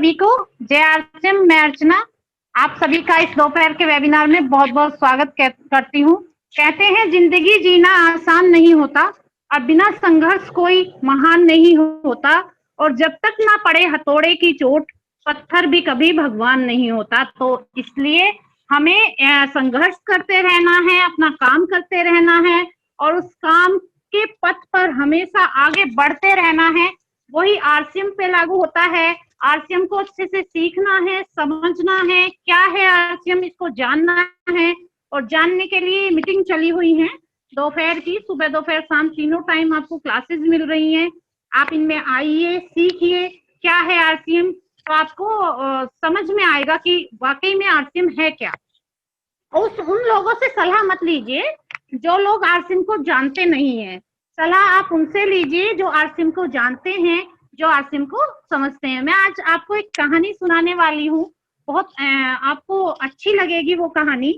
सभी को। जय आरसीएम, मैं अर्चना आप सभी का इस दोपहर के वेबिनार में बहुत बहुत स्वागत करती हूँ। कहते हैं जिंदगी जीना आसान नहीं होता और बिना संघर्ष कोई महान नहीं होता, और जब तक ना पड़े हथौड़े की चोट पत्थर भी कभी भगवान नहीं होता। तो इसलिए हमें संघर्ष करते रहना है, अपना काम करते रहना है और उस काम के पथ पर हमेशा आगे बढ़ते रहना है। वही आरसीएम पे लागू होता है। आरसीएम को अच्छे से सीखना है, समझना है क्या है आरसीएम, इसको जानना है। और जानने के लिए मीटिंग चली हुई है दोपहर की, सुबह दोपहर शाम तीनों टाइम आपको क्लासेस मिल रही हैं। आप इनमें आइए, सीखिए क्या है आरसीएम, तो आपको समझ में आएगा कि वाकई में आरसीएम है क्या। उन लोगों से सलाह मत लीजिए जो लोग आरसीएम को जानते नहीं है, सलाह आप उनसे लीजिए जो आरसीएम को जानते हैं, जो आरसीएम को समझते हैं। मैं आज आपको एक कहानी सुनाने वाली हूँ, बहुत आपको अच्छी लगेगी वो कहानी।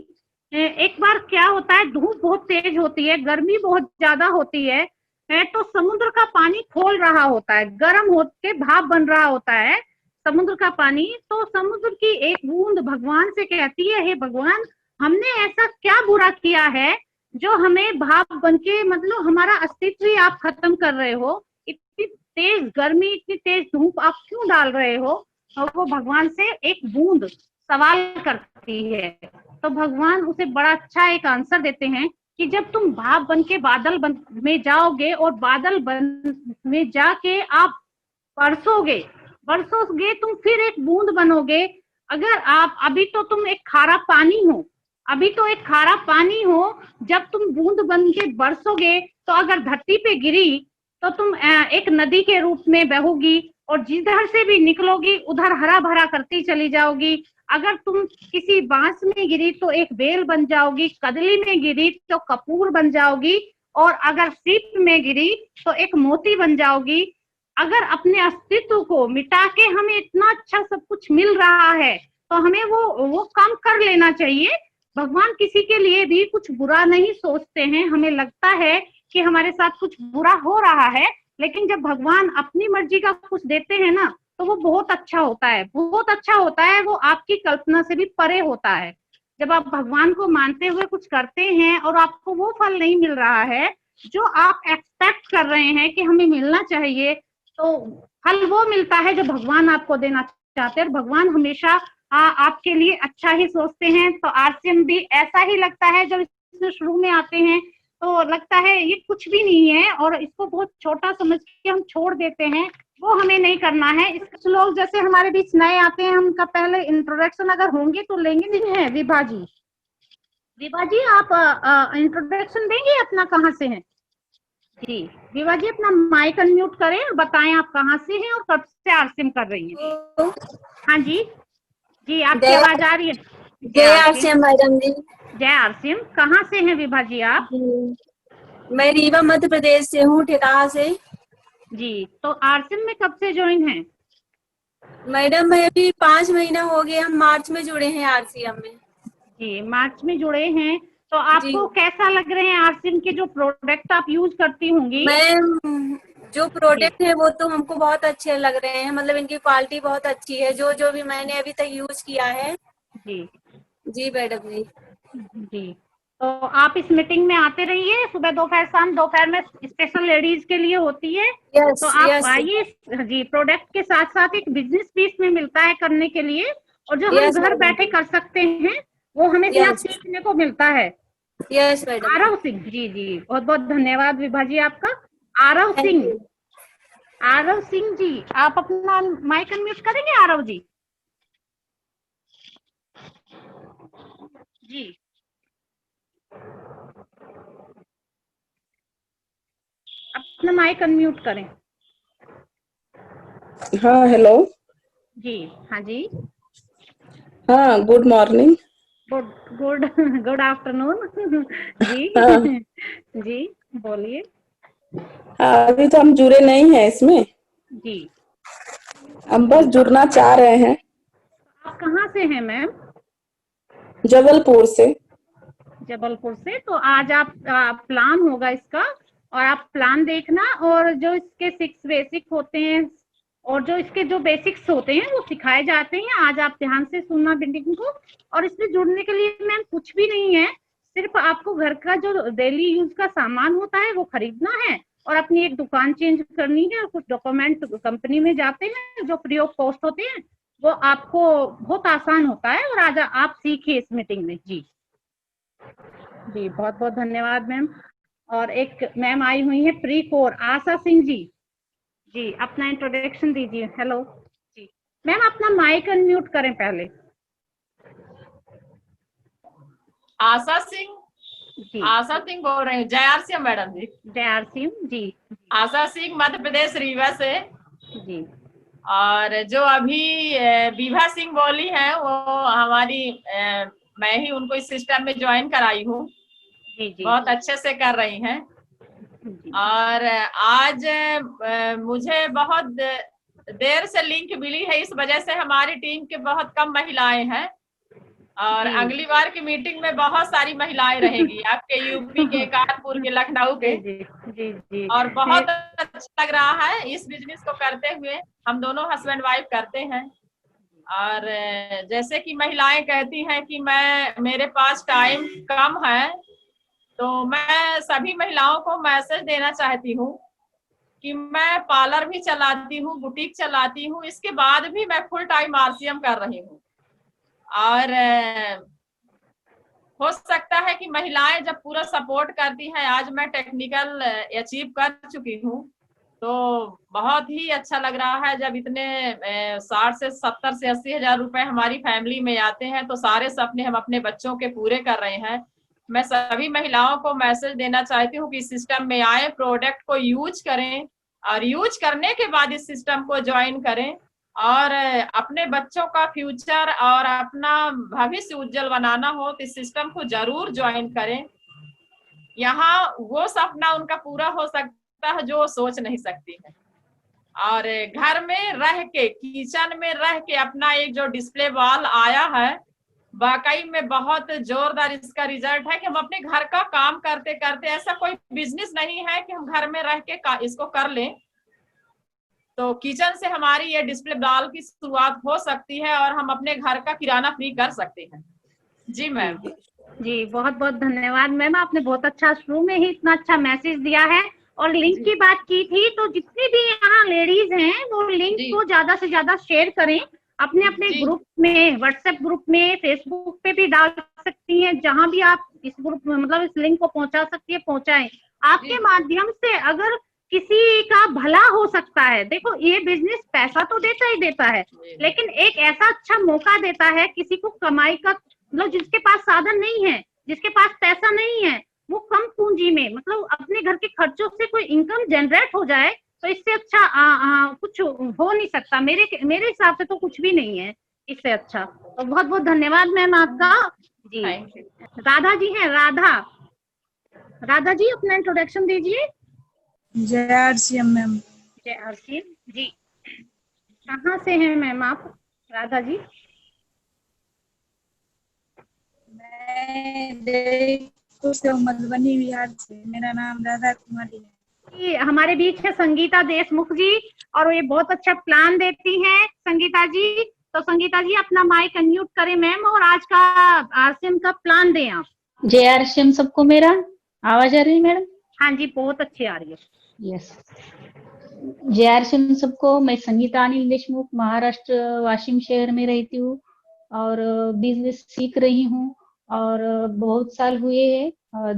एक बार क्या होता है, धूप बहुत तेज होती है, गर्मी बहुत ज्यादा होती है, तो समुद्र का पानी खोल रहा होता है, गर्म होके भाप बन रहा होता है समुद्र का पानी। तो समुद्र की एक बूंद भगवान से कहती है, हे भगवान, हमने ऐसा क्या बुरा किया है जो हमें भाप बनके, मतलब हमारा अस्तित्व ही आप खत्म कर रहे हो, इतनी तेज गर्मी, इतनी तेज धूप आप क्यों डाल रहे हो। और वो भगवान से एक बूंद सवाल करती है, तो भगवान उसे बड़ा अच्छा एक आंसर देते हैं कि जब तुम भाप बन के बादल में जाओगे और बादल बन में जाके आप बरसोगे तुम फिर एक बूंद बनोगे। अगर आप अभी तो तुम एक खारा पानी हो, जब तुम बूंद बन के बरसोगे तो अगर धरती पे गिरी तो तुम एक नदी के रूप में बहोगी और जिधर से भी निकलोगी उधर हरा भरा करती चली जाओगी। अगर तुम किसी बांस में गिरी तो एक बेल बन जाओगी, कदली में गिरी तो कपूर बन जाओगी, और अगर सीप में गिरी तो एक मोती बन जाओगी। अगर अपने अस्तित्व को मिटा के हमें इतना अच्छा सब कुछ मिल रहा है तो हमें वो काम कर लेना चाहिए। भगवान किसी के लिए भी कुछ बुरा नहीं सोचते हैं। हमें लगता है कि हमारे साथ कुछ बुरा हो रहा है, लेकिन जब भगवान अपनी मर्जी का कुछ देते हैं ना तो वो बहुत अच्छा होता है, बहुत अच्छा होता है। वो आपकी कल्पना से भी परे होता है। जब आप भगवान को मानते हुए कुछ करते हैं और आपको वो फल नहीं मिल रहा है जो आप एक्सपेक्ट कर रहे हैं कि हमें मिलना चाहिए, तो फल वो मिलता है जो भगवान आपको देना चाहते हैं। और भगवान हमेशा आपके लिए अच्छा ही सोचते हैं। तो आरसीएम भी ऐसा ही लगता है, जब इसमें शुरू में आते हैं तो लगता है ये कुछ भी नहीं है और इसको बहुत छोटा समझ के हम छोड़ देते हैं। वो हमें नहीं करना है। कुछ लोग जैसे हमारे बीच नए आते हैं, उनका पहले इंट्रोडक्शन अगर होंगे तो लेंगे। नहीं है विभा जी आप इंट्रोडक्शन देंगे अपना, कहाँ से हैं जी? विभा जी अपना माइक अनम्यूट करें और बताएं आप कहाँ से हैं और कब से आरसीएम कर रही हैं। हाँ जी आपकी आवाज आ रही है। जय आरसीएम मैडम जी। जय आरसीएम। कहाँ से हैं विभा जी आप? मैं रीवा मध्य प्रदेश से हूँ, ठेकाहा से जी। तो आरसीएम में कब से ज्वाइन हैं? मैडम मैं अभी 5 महीना हो गए, हम मार्च में जुड़े हैं आरसीएम में। जी, मार्च में जुड़े हैं। तो आपको कैसा लग रहे हैं आरसीएम के जो प्रोडक्ट आप यूज करती होंगी? मैम जो प्रोडक्ट है वो तो हमको बहुत अच्छे लग रहे हैं, मतलब इनकी क्वालिटी बहुत अच्छी है, जो भी मैंने अभी तक यूज किया है। जी मैडम जी। तो आप इस मीटिंग में आते रहिए, सुबह दोपहर शाम। दोपहर में स्पेशल लेडीज के लिए होती है। तो आप आइए जी। प्रोडक्ट के साथ साथ एक बिजनेस भी इसमें मिलता है करने के लिए, और जो हम घर बैठे कर सकते हैं वो हमें यहाँ सीखने को मिलता है। Yes madam. आरव सिंह जी बहुत बहुत धन्यवाद विभा जी आपका। आरव सिंह जी आप अपना माइक अनम्यूट करेंगे? आरव जी अपना माइक अनम्यूट करें। हाँ हेलो जी। हाँ जी। हाँ गुड मॉर्निंग। गुड आफ्टरनून जी। जी बोलिए। अभी तो हम जुड़े नहीं हैं इसमें जी। हम बस जुड़ना चाह रहे हैं। आप कहाँ से हैं मैम? जबलपुर से। तो आज आप प्लान होगा इसका, और आप प्लान देखना, और जो इसके 6 बेसिक होते हैं और जो इसके जो बेसिक्स होते हैं वो सिखाए जाते हैं। आज आप ध्यान से सुनना बिल्डिंग को। और इसमें जुड़ने के लिए मैम कुछ भी नहीं है, सिर्फ आपको घर का जो डेली यूज का सामान होता है वो खरीदना है और अपनी एक दुकान चेंज करनी है और कुछ डॉक्यूमेंट कंपनी में जाते हैं जो फ्री ऑफ कॉस्ट होते हैं, वो आपको बहुत आसान होता है। और आज आप सीखिए इस मीटिंग में। जी जी, बहुत बहुत धन्यवाद मैम। और एक मैम आई हुई है प्री कोर, आशा सिंह जी। जी, अपना इंट्रोडक्शन दीजिए। हेलो जी मैम, अपना माइक अनम्यूट करें पहले। आशा सिंह जी, आशा सिंह बोल रहे हैं। जय सिंह मैडम जी। जय सिंह जी। आशा सिंह मध्य प्रदेश रीवा से। जी, और जो अभी विभा सिंह बोली है वो हमारी मैं ही उनको इस सिस्टम में ज्वाइन कराई हूँ। जी जी, बहुत अच्छे से कर रही हैं। जी और आज मुझे बहुत देर से लिंक मिली है, इस वजह से हमारी टीम के बहुत कम महिलाएं हैं। और जी। अगली बार की मीटिंग में बहुत सारी महिलाएं रहेगी, आपके यूपी के, कानपुर के, लखनऊ के। जी जी जी। और बहुत अच्छा लग रहा है इस बिजनेस को करते हुए। हम दोनों हस्बैंड वाइफ करते हैं। और जैसे कि महिलाएं कहती हैं कि मेरे पास टाइम कम है, तो मैं सभी महिलाओं को मैसेज देना चाहती हूँ कि मैं पार्लर भी चलाती हूँ, बुटीक चलाती हूँ, इसके बाद भी मैं फुल टाइम RCM कर रही हूँ। और हो सकता है कि महिलाएं जब पूरा सपोर्ट करती हैं, आज मैं टेक्निकल अचीव कर चुकी हूँ, तो बहुत ही अच्छा लग रहा है। जब इतने 60 से 70 से 80 हजार रुपए हमारी फैमिली में आते हैं, तो सारे सपने हम अपने बच्चों के पूरे कर रहे हैं। मैं सभी महिलाओं को मैसेज देना चाहती हूँ कि इस सिस्टम में आए, प्रोडक्ट को यूज करें और यूज करने के बाद इस सिस्टम को ज्वाइन करें और अपने बच्चों का फ्यूचर और अपना भविष्य उज्जवल बनाना हो तो इस सिस्टम को जरूर ज्वाइन करें। यहाँ वो सपना उनका पूरा हो सकता है जो सोच नहीं सकती है। और घर में रह के, किचन में रह के अपना एक जो डिस्प्ले वॉल आया है, वाकई में बहुत जोरदार इसका रिजल्ट है कि हम अपने घर का काम करते करते, ऐसा कोई बिजनेस नहीं है कि हम घर में रह के इसको कर लें, तो किचन से हमारी ये डिस्प्ले वॉल की शुरुआत हो सकती है और हम अपने घर का किराना फ्री कर सकते हैं। जी मैम। जी, बहुत बहुत धन्यवाद मैम, आपने बहुत अच्छा शुरू में ही इतना अच्छा मैसेज दिया है। और लिंक की बात की थी, तो जितनी भी यहाँ लेडीज हैं वो लिंक को ज्यादा से ज्यादा शेयर करें अपने अपने ग्रुप में, व्हाट्सएप ग्रुप में, फेसबुक पे भी डाल सकती हैं, जहां भी आप इस ग्रुप में मतलब इस लिंक को पहुंचा सकती है, पहुंचाएं। आपके माध्यम से अगर किसी का भला हो सकता है। देखो, ये बिजनेस पैसा तो देता ही देता है, लेकिन एक ऐसा अच्छा मौका देता है किसी को कमाई का, मतलब जिसके पास साधन नहीं है, जिसके पास पैसा नहीं है, वो कम पूंजी में मतलब अपने घर के खर्चों से कोई इनकम जनरेट हो जाए, तो इससे अच्छा कुछ हो नहीं सकता। मेरे हिसाब से तो कुछ भी नहीं है इससे अच्छा। तो बहुत बहुत धन्यवाद मैम आपका। जी, राधा जी हैं, राधा जी अपना इंट्रोडक्शन दीजिए। जय RCM मैम। जय RCM जी। कहाँ से हैं मैम आप, राधा जी? मैं जयपुर से, मधुबनी बिहार से। मेरा नाम राधा कुमारी है। हमारे बीच है संगीता देशमुख जी, और ये बहुत अच्छा प्लान देती हैं संगीता जी। तो संगीता जी अपना माइक अनम्यूट करें मैम, और आज का RCM का प्लान दें आप। जय RCM सबको। मेरा आवाज आ रही है मैडम? हाँ जी, बहुत अच्छी आ रही है। यस, जय RCM सबको। मैं संगीता अनिल देशमुख, महाराष्ट्र वाशिम शहर में रहती हूँ और बिजनेस सीख रही हूँ। और बहुत साल हुए हैं,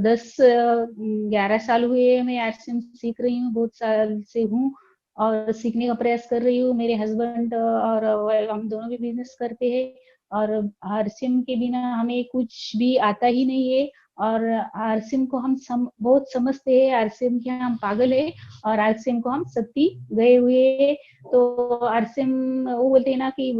10-11 साल हुए हैं मैं RCM सीख रही हूँ, बहुत साल से हूँ और सीखने का प्रयास कर रही हूँ। मेरे हस्बैंड और हम दोनों भी बिजनेस करते हैं और RCM के बिना हमें कुछ भी आता ही नहीं है। और RCM को हम बहुत समझते हैं, RCM के हम पागल है और RCM को हम सत्ती गए हुए हैं। तो RCM वो बोलते हैं ना कि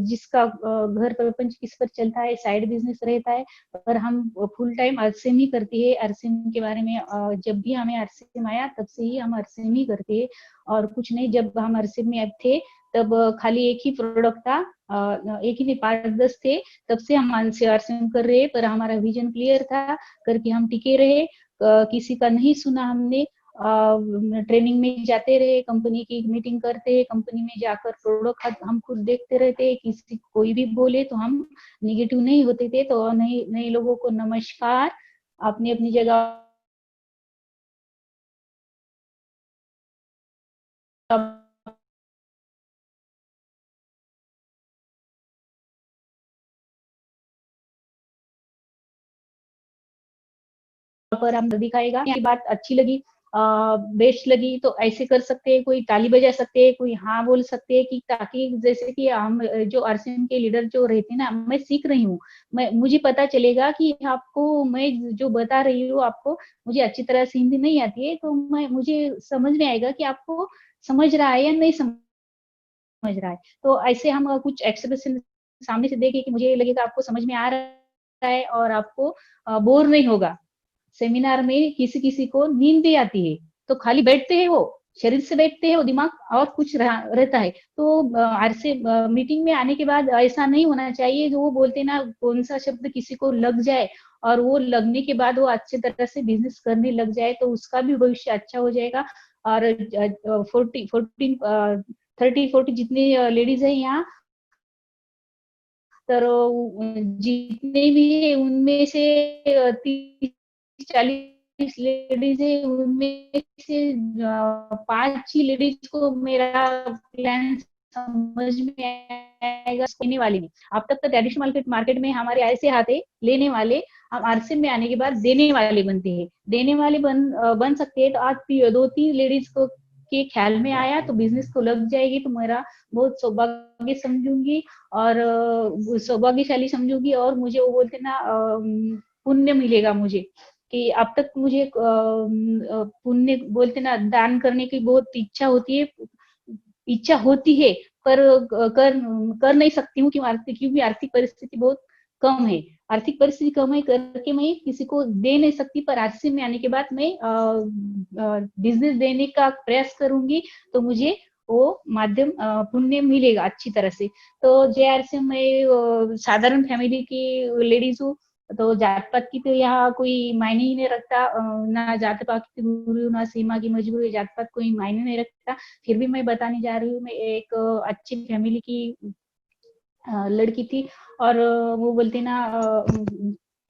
जिसका घर प्रपंच किस पर चलता है, साइड बिजनेस रहता है, पर हम फुल टाइम RCM ही करते हैं। RCM के बारे में जब भी हमें RCM आया तब से ही हम RCM ही करते हैं और कुछ नहीं। जब हम RCM में थे तब खाली एक ही प्रोडक्ट था, एक ही 5-10 थे, तब से हम RCM कर रहे हैं। पर हमारा विजन क्लियर था करके हम टिके रहे, किसी का नहीं सुना हमने ट्रेनिंग में जाते रहे, कंपनी की मीटिंग करते, कंपनी में जाकर प्रोडक्ट हम खुद देखते रहते, किसी कोई भी बोले तो हम निगेटिव नहीं होते थे। तो नए नए लोगों को नमस्कार, अपनी अपनी जगह पर हम दिखाएगा। ये बात अच्छी लगी, बेस्ट लगी तो ऐसे कर सकते हैं, कोई ताली बजा सकते हैं, कोई हाँ बोल सकते हैं, कि ताकि जैसे कि हम जो आरसीएम के लीडर जो रहते हैं ना, मैं सीख रही हूँ, मुझे पता चलेगा कि आपको मैं जो बता रही हूँ, आपको मुझे अच्छी तरह से हिंदी नहीं आती है, तो मुझे समझ में आएगा कि आपको समझ रहा है या नहीं समझ रहा है। तो ऐसे हम कुछ एक्सप्रेशन सामने से देखे कि मुझे लगेगा आपको समझ में आ रहा है और आपको बोर नहीं होगा। सेमिनार में किसी किसी को नींद भी आती है, तो खाली बैठते हैं, वो शरीर से बैठते हैं, वो दिमाग और कुछ रहता है। तो आरसे मीटिंग में आने के बाद ऐसा नहीं होना चाहिए, जो वो बोलते ना, कौन सा शब्द किसी को लग जाए और वो लगने के बाद वो अच्छी तरह से बिजनेस करने लग जाए, तो उसका भी भविष्य अच्छा हो जाएगा। और 30-40 जितने लेडीज है यहाँ, तो जितने भी है उनमें से 30-40 लेडीज है, उनमें से 5 ही लेडीज को मेरा प्लान समझ में आएगा, लेने वाली नहीं। अब तक तो ट्रेडिशनल मार्केट में हमारे ऐसे आते लेने वाले, हम आरसीएम में आने के बाद देने वाले बनते हैं, देने वाले बन सकते हैं। तो आज 2-3 लेडीज को के ख्याल में आया तो बिजनेस को लग जाएगी, तो मेरा बहुत सौभाग्य समझूंगी और सौभाग्यशाली समझूंगी। और मुझे वो बोलते ना, पुण्य मिलेगा मुझे, कि अब तक मुझे पुण्य बोलते ना, दान करने की बहुत इच्छा होती है, पर कर नहीं सकती हूँ, क्योंकि आर्थिक परिस्थिति बहुत कम है। आर्थिक परिस्थिति कम है करके मैं किसी को दे नहीं सकती, पर आरसीएम में आने के बाद मैं बिजनेस देने का प्रयास करूंगी, तो मुझे वो माध्यम पुण्य मिलेगा अच्छी तरह से। तो जेआरसीएम में साधारण फैमिली की लेडीज हूँ, तो जात पात की तो यहाँ कोई मायने ही नहीं रखता, ना जात पात की गुरु, ना सीमा की मजबूरी, जात पात कोई मायने नहीं रखता। फिर भी मैं बताने जा रही हूँ, मैं एक अच्छी फैमिली की लड़की थी, और वो बोलते ना,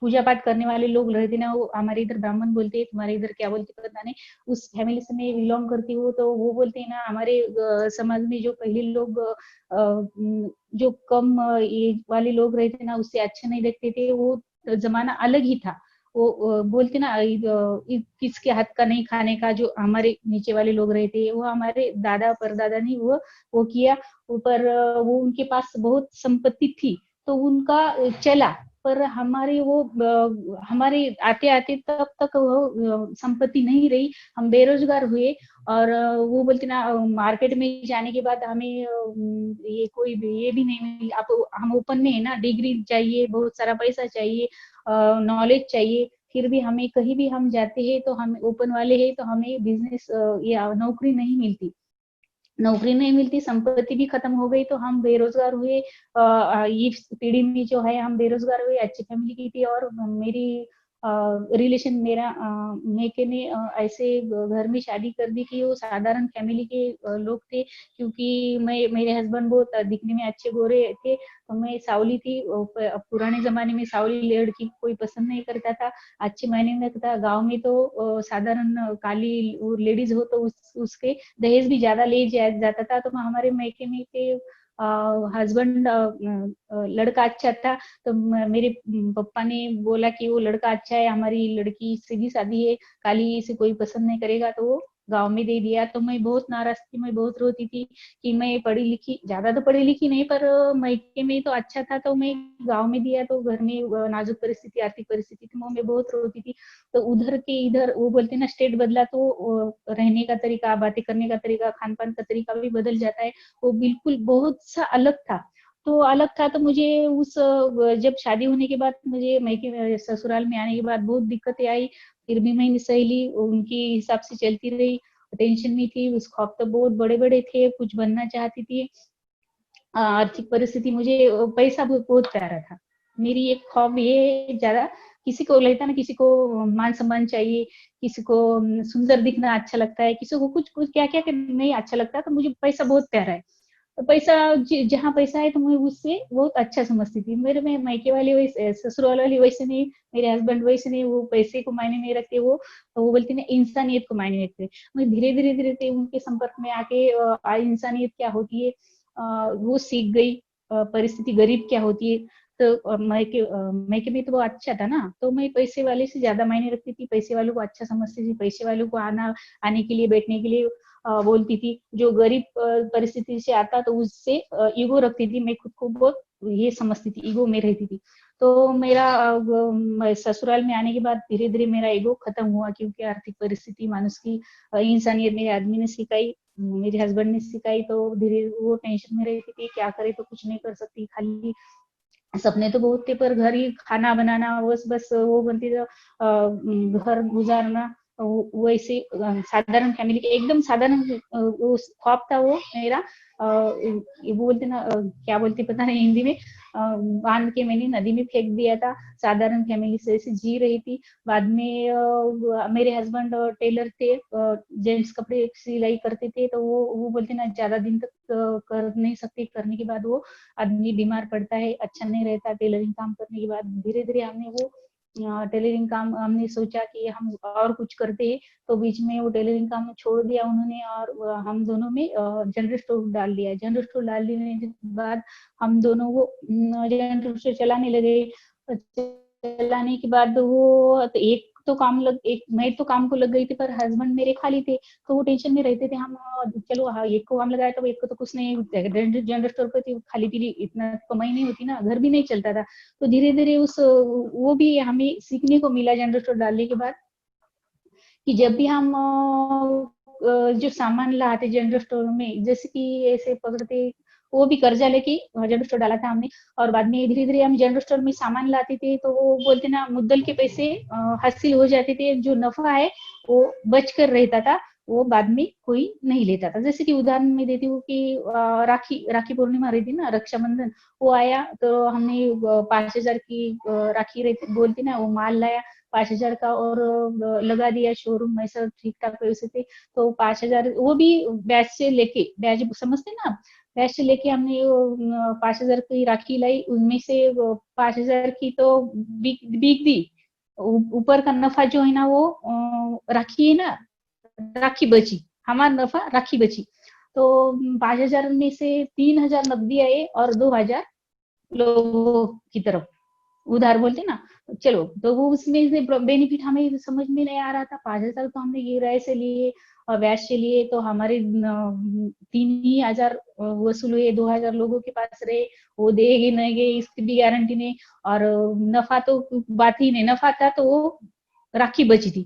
पूजा पाठ करने वाले लोग रहते ना, वो हमारे इधर ब्राह्मण बोलते हैं, तुम्हारे इधर क्या बोलते पता नहीं, उस फैमिली से मैं बिलोंग करती हूँ। तो वो बोलते हैं ना, हमारे समाज में जो पहले लोग जो कम एज वाले लोग रहते ना, उससे अच्छे नहीं देखते थे, वो जमाना अलग ही था। वो बोलते ना, किसके हाथ का नहीं खाने का, जो हमारे नीचे वाले लोग रहते, वो हमारे दादा परदादा नहीं वो किया। ऊपर वो उनके पास बहुत संपत्ति थी, तो उनका चला, पर हमारे आते आते तब तक वो संपत्ति नहीं रही, हम बेरोजगार हुए। और वो बोलते ना, मार्केट में जाने के बाद हमें ये कोई ये भी नहीं मिली, आप हम ओपन में है ना, डिग्री चाहिए, बहुत सारा पैसा चाहिए, नॉलेज चाहिए, फिर भी हमें कहीं भी हम जाते हैं तो हम ओपन वाले हैं, तो हमें बिजनेस या नौकरी नहीं मिलती, संपत्ति भी खत्म हो गई, तो हम बेरोजगार हुए। इस पीढ़ी में जो है हम बेरोजगार हुए। अच्छी फैमिली की थी, और मेरी रिलेशन मेरा मेके ने ऐसे घर में शादी कर दी कि वो साधारण फैमिली के लोग थे, क्योंकि मेरे हस्बैंड बहुत दिखने में अच्छे गोरे थे, तो मैं सावली थी। पुराने जमाने में सावली लड़की कोई पसंद नहीं करता था, अच्छे मायने में था। गांव में तो साधारण काली लेडीज हो तो उसके दहेज भी ज्यादा ले जाता था। तो हमारे मैके में के हस्बैंड लड़का अच्छा था, तो मेरे पापा ने बोला कि वो लड़का अच्छा है, हमारी लड़की सीधी सादी है, काली से कोई पसंद नहीं करेगा, तो वो गांव में दे दिया। तो मैं बहुत नाराज थी, मैं बहुत रोती थी कि मैं पढ़ी लिखी, ज्यादा तो पढ़ी लिखी नहीं, पर मैके में तो अच्छा था, तो मैं गांव में दिया। तो घर में नाजुक परिस्थिति, आर्थिक परिस्थिति थी, मैं बहुत रोती थी। तो उधर के इधर वो बोलते ना, स्टेट बदला तो रहने का तरीका, बातें करने का तरीका, खान पान का तरीका भी बदल जाता है, वो बिल्कुल बहुत सा अलग था। तो मुझे जब शादी होने के बाद मुझे मैके ससुराल में आने के बाद बहुत दिक्कतें आई, फिर भी मैंने सही ली, उनकी हिसाब से चलती रही। टेंशन में थी, उस ख्वाब तो बहुत बड़े बड़े थे, कुछ बनना चाहती थी। आर्थिक परिस्थिति, मुझे पैसा बहुत प्यारा था। मेरी एक ख्वाब ये ज्यादा किसी को लगता है ना, किसी को मान सम्मान चाहिए, किसी को सुंदर दिखना अच्छा लगता है, किसी को कुछ कुछ क्या क्या नहीं अच्छा लगता है। तो मुझे पैसा बहुत प्यारा है। तो पैसा जहाँ पैसा है तो मैं उससे बहुत अच्छा समझती थी। मेरे में मायके वाले वैसे, ससुराल वाले वैसे नहीं, मेरे हस्बैंड वैसे नहीं, वो पैसे को मायने नहीं रखते, वो बोलते ना इंसानियत को मायने रखते। मैं धीरे धीरे धीरे धीरे उनके संपर्क में आके इंसानियत क्या होती है वो सीख गई। परिस्थिति गरीब क्या होती है। तो मायके में तो वो अच्छा था ना, तो मैं पैसे वाले से ज्यादा मायने रखती थी, पैसे वालों को अच्छा समझती थी, पैसे वालों को आने के लिए बैठने के लिए बोलती थी। जो गरीब परिस्थिति से आता तो उससे ईगो रखती थी। मैं खुद को बहुत ये समझती थी, ईगो में रहती थी। तो मेरा ससुराल में आने के बाद धीरे धीरे मेरा ईगो खत्म हुआ, क्योंकि आर्थिक परिस्थिति, मानुष की इंसानियत मेरे आदमी ने सिखाई, मेरे हस्बैंड ने सिखाई। तो धीरे वो टेंशन में रहती थी, क्या करे तो कुछ नहीं कर सकती, खाली सपने तो बहुत थे पर घर ही खाना बनाना, बस वो बनती थी, घर गुजारना। वैसे साधारण फैमिली के एकदम साधारण वो ख्वाब था वो मेरा। वो बोलते ना क्या बोलते पता नहीं हिंदी में, बांध के मैंने नदी में फेंक दिया था। साधारण फैमिली से ऐसे जी रही थी। बाद में मेरे हस्बैंड टेलर थे, जेंट्स कपड़े सिलाई करते थे। तो वो बोलते ना ज्यादा दिन तक कर नहीं सकते, करने के बाद वो आदमी बीमार पड़ता है, अच्छा नहीं रहता। टेलरिंग काम करने के बाद धीरे धीरे हमने वो टेलरिंग काम हमने सोचा कि हम और कुछ करते हैं। तो बीच में वो टेलरिंग काम छोड़ दिया उन्होंने, और हम दोनों में जनरल स्टोर डाल दिया। जनरल स्टोर डाल देने के बाद हम दोनों वो जनरल स्टोर चलाने लगे। चलाने के बाद वो तो एक मैं तो काम को लग गई थी, पर हस्बैंड मेरे खाली थे, तो वो टेंशन में रहते थे। हम चलो हाँ एक को काम लगाया तो एक को तो कुछ नहीं, जनरल स्टोर पे थी, खाली पीली इतना कमाई नहीं होती ना, घर भी नहीं चलता था। तो धीरे धीरे वो भी हमें सीखने को मिला जनरल स्टोर डालने के बाद, कि जब भी हम जो सामान लाते जनरल स्टोर में, जैसे कि ऐसे पकड़ते, वो भी कर्जा लेके जनरल स्टोर डाला था हमने। और बाद में धीरे धीरे हम जनरल स्टोर में सामान लाते थे, तो वो बोलते ना मुद्दल के पैसे हासिल हो जाते थे, जो नफा है वो बच कर रहता था, वो बाद में कोई नहीं लेता था। जैसे कि उदाहरण में देती हूँ कि राखी पूर्णिमा रहती ना, रक्षाबंधन, वो आया तो हमने 5,000 की राखी रहती बोलती ना, वो माल लाया 5,000 का, और लगा दिया शोरूम में, सब ठीक ठाक पैसे थे। तो 5,000 वो भी ब्याज से लेके, ब्याज समझते ना, ब्याज से लेके हमने 5,000 की राखी लाई। उनमें से 5,000 की तो बिक दी, ऊपर का नफा जो है ना वो राखी है ना, राखी बची, हमारा नफा राखी बची। तो 5,000 में से 3,000 नकदी आए और 2,000 लोगों की तरफ उधार बोलते ना। चलो तो वो उसमें से बेनिफिट हमें समझ में नहीं आ रहा था। 5,000 तो हमने ये राय से लिए और ब्याज से लिए, तो हमारे 3,000 वसूल हुए, 2,000 लोगों के पास रहे, वो देगी नहीं गए इसकी भी गारंटी नहीं। और नफा तो बात ही नहीं, नफा था तो वो राखी बची थी।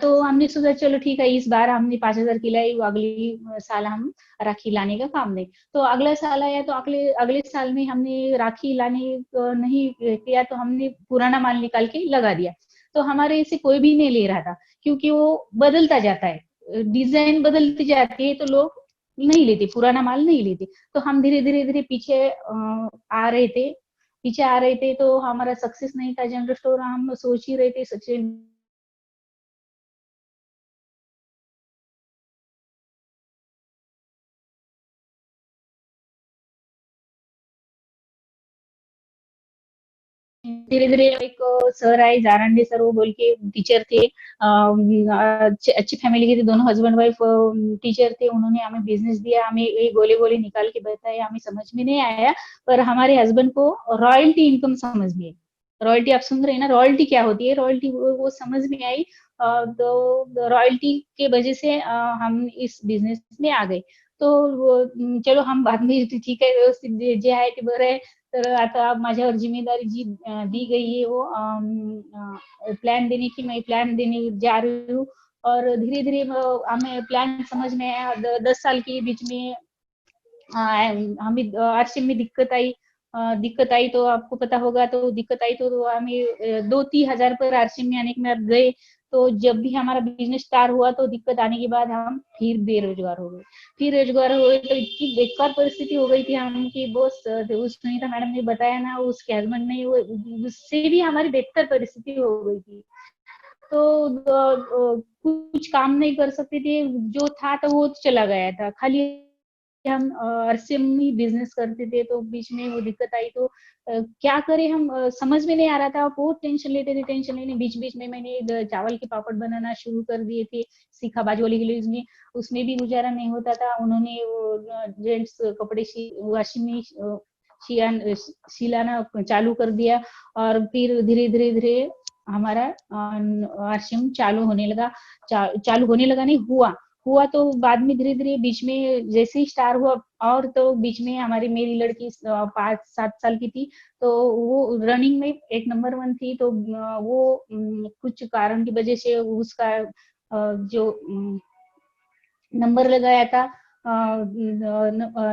तो हमने सोचा चलो ठीक है, इस बार हमने 5,000 की लाई, अगली साल हम राखी लाने का काम नहीं। तो अगला साल आया तो अगले अगले साल में हमने राखी लाने नहीं किया, तो हमने पुराना माल निकाल के लगा दिया। तो हमारे से कोई भी नहीं ले रहा था, क्योंकि वो बदलता जाता है, डिजाइन बदलती जाती है, तो लोग नहीं लेते, पुराना माल नहीं लेते। तो हम धीरे धीरे धीरे पीछे आ रहे थे, तो हमारा सक्सेस नहीं था जनरल स्टोर। हम सोच ही रहे थे धीरे धीरे एक सर आए जारंडे सर, वो बोल के टीचर थे, अच्छी फैमिली के थे, दोनों हस्बैंड वाइफ टीचर थे। उन्होंने हमें बिजनेस दिया, हमें ये गोले गोले निकाल के बताया, हमें समझ में नहीं आया, पर हमारे हस्बैंड को रॉयल्टी इनकम समझ में आई। रॉयल्टी आप सुन रहे हैं ना, रॉयल्टी क्या होती है, रॉयल्टी वो समझ में आई। तो रॉयल्टी के वजह से हम इस बिजनेस में आ गए। तो चलो हम बाद में ठीक है व्यवस्थित जे आहे ते बरं आहे। तर आता माझ्यावर जिम्मेदारी जी दी गई है वो प्लान देने की, मैं प्लान देने जा रही हूँ। और धीरे धीरे हमें प्लान समझ में आया। 10 साल के बीच में हमें आरसीएम में दिक्कत आई तो आपको पता होगा, तो दिक्कत आई तो हमें 2-3 हजार पर आरसीएम में आने के बाद गए। तो जब भी हमारा बिजनेस स्टार्ट हुआ तो दिक्कत आने के बाद हम फिर बेरोजगार हो गए। फिर रोजगार हो गए तो इतनी बेकार परिस्थिति हो गई थी हम की बॉस उस सुनीता मैडम ने बताया ना, उसके हस्बैंड ने, वो उससे भी हमारी बेहतर परिस्थिति हो गई थी। तो कुछ काम नहीं कर सकते थे, जो था तो वो चला गया था। खाली हम RCM ही बिजनेस करते थे, तो बीच में वो दिक्कत आई तो क्या करें हम, समझ में नहीं आ रहा था। बहुत टेंशन लेते थे, टेंशन लेने बीच बीच में मैंने चावल के पापड़ बनाना शुरू कर दिए थे, सीखा बाजू वाली गिलीज में, उसमें भी गुजारा नहीं होता था। उन्होंने वो जेंट्स कपड़े वॉशिंग में सिलाना चालू कर दिया, और फिर धीरे धीरे धीरे हमारा RCM चालू होने लगा, चालू होने लगा नहीं हुआ तो बाद में धीरे धीरे बीच में जैसे ही स्टार हुआ, और तो बीच में हमारी मेरी लड़की 5-7 साल की थी, तो वो रनिंग में 1 नंबर 1 थी। तो वो कुछ कारण की वजह से उसका जो नंबर लगाया था,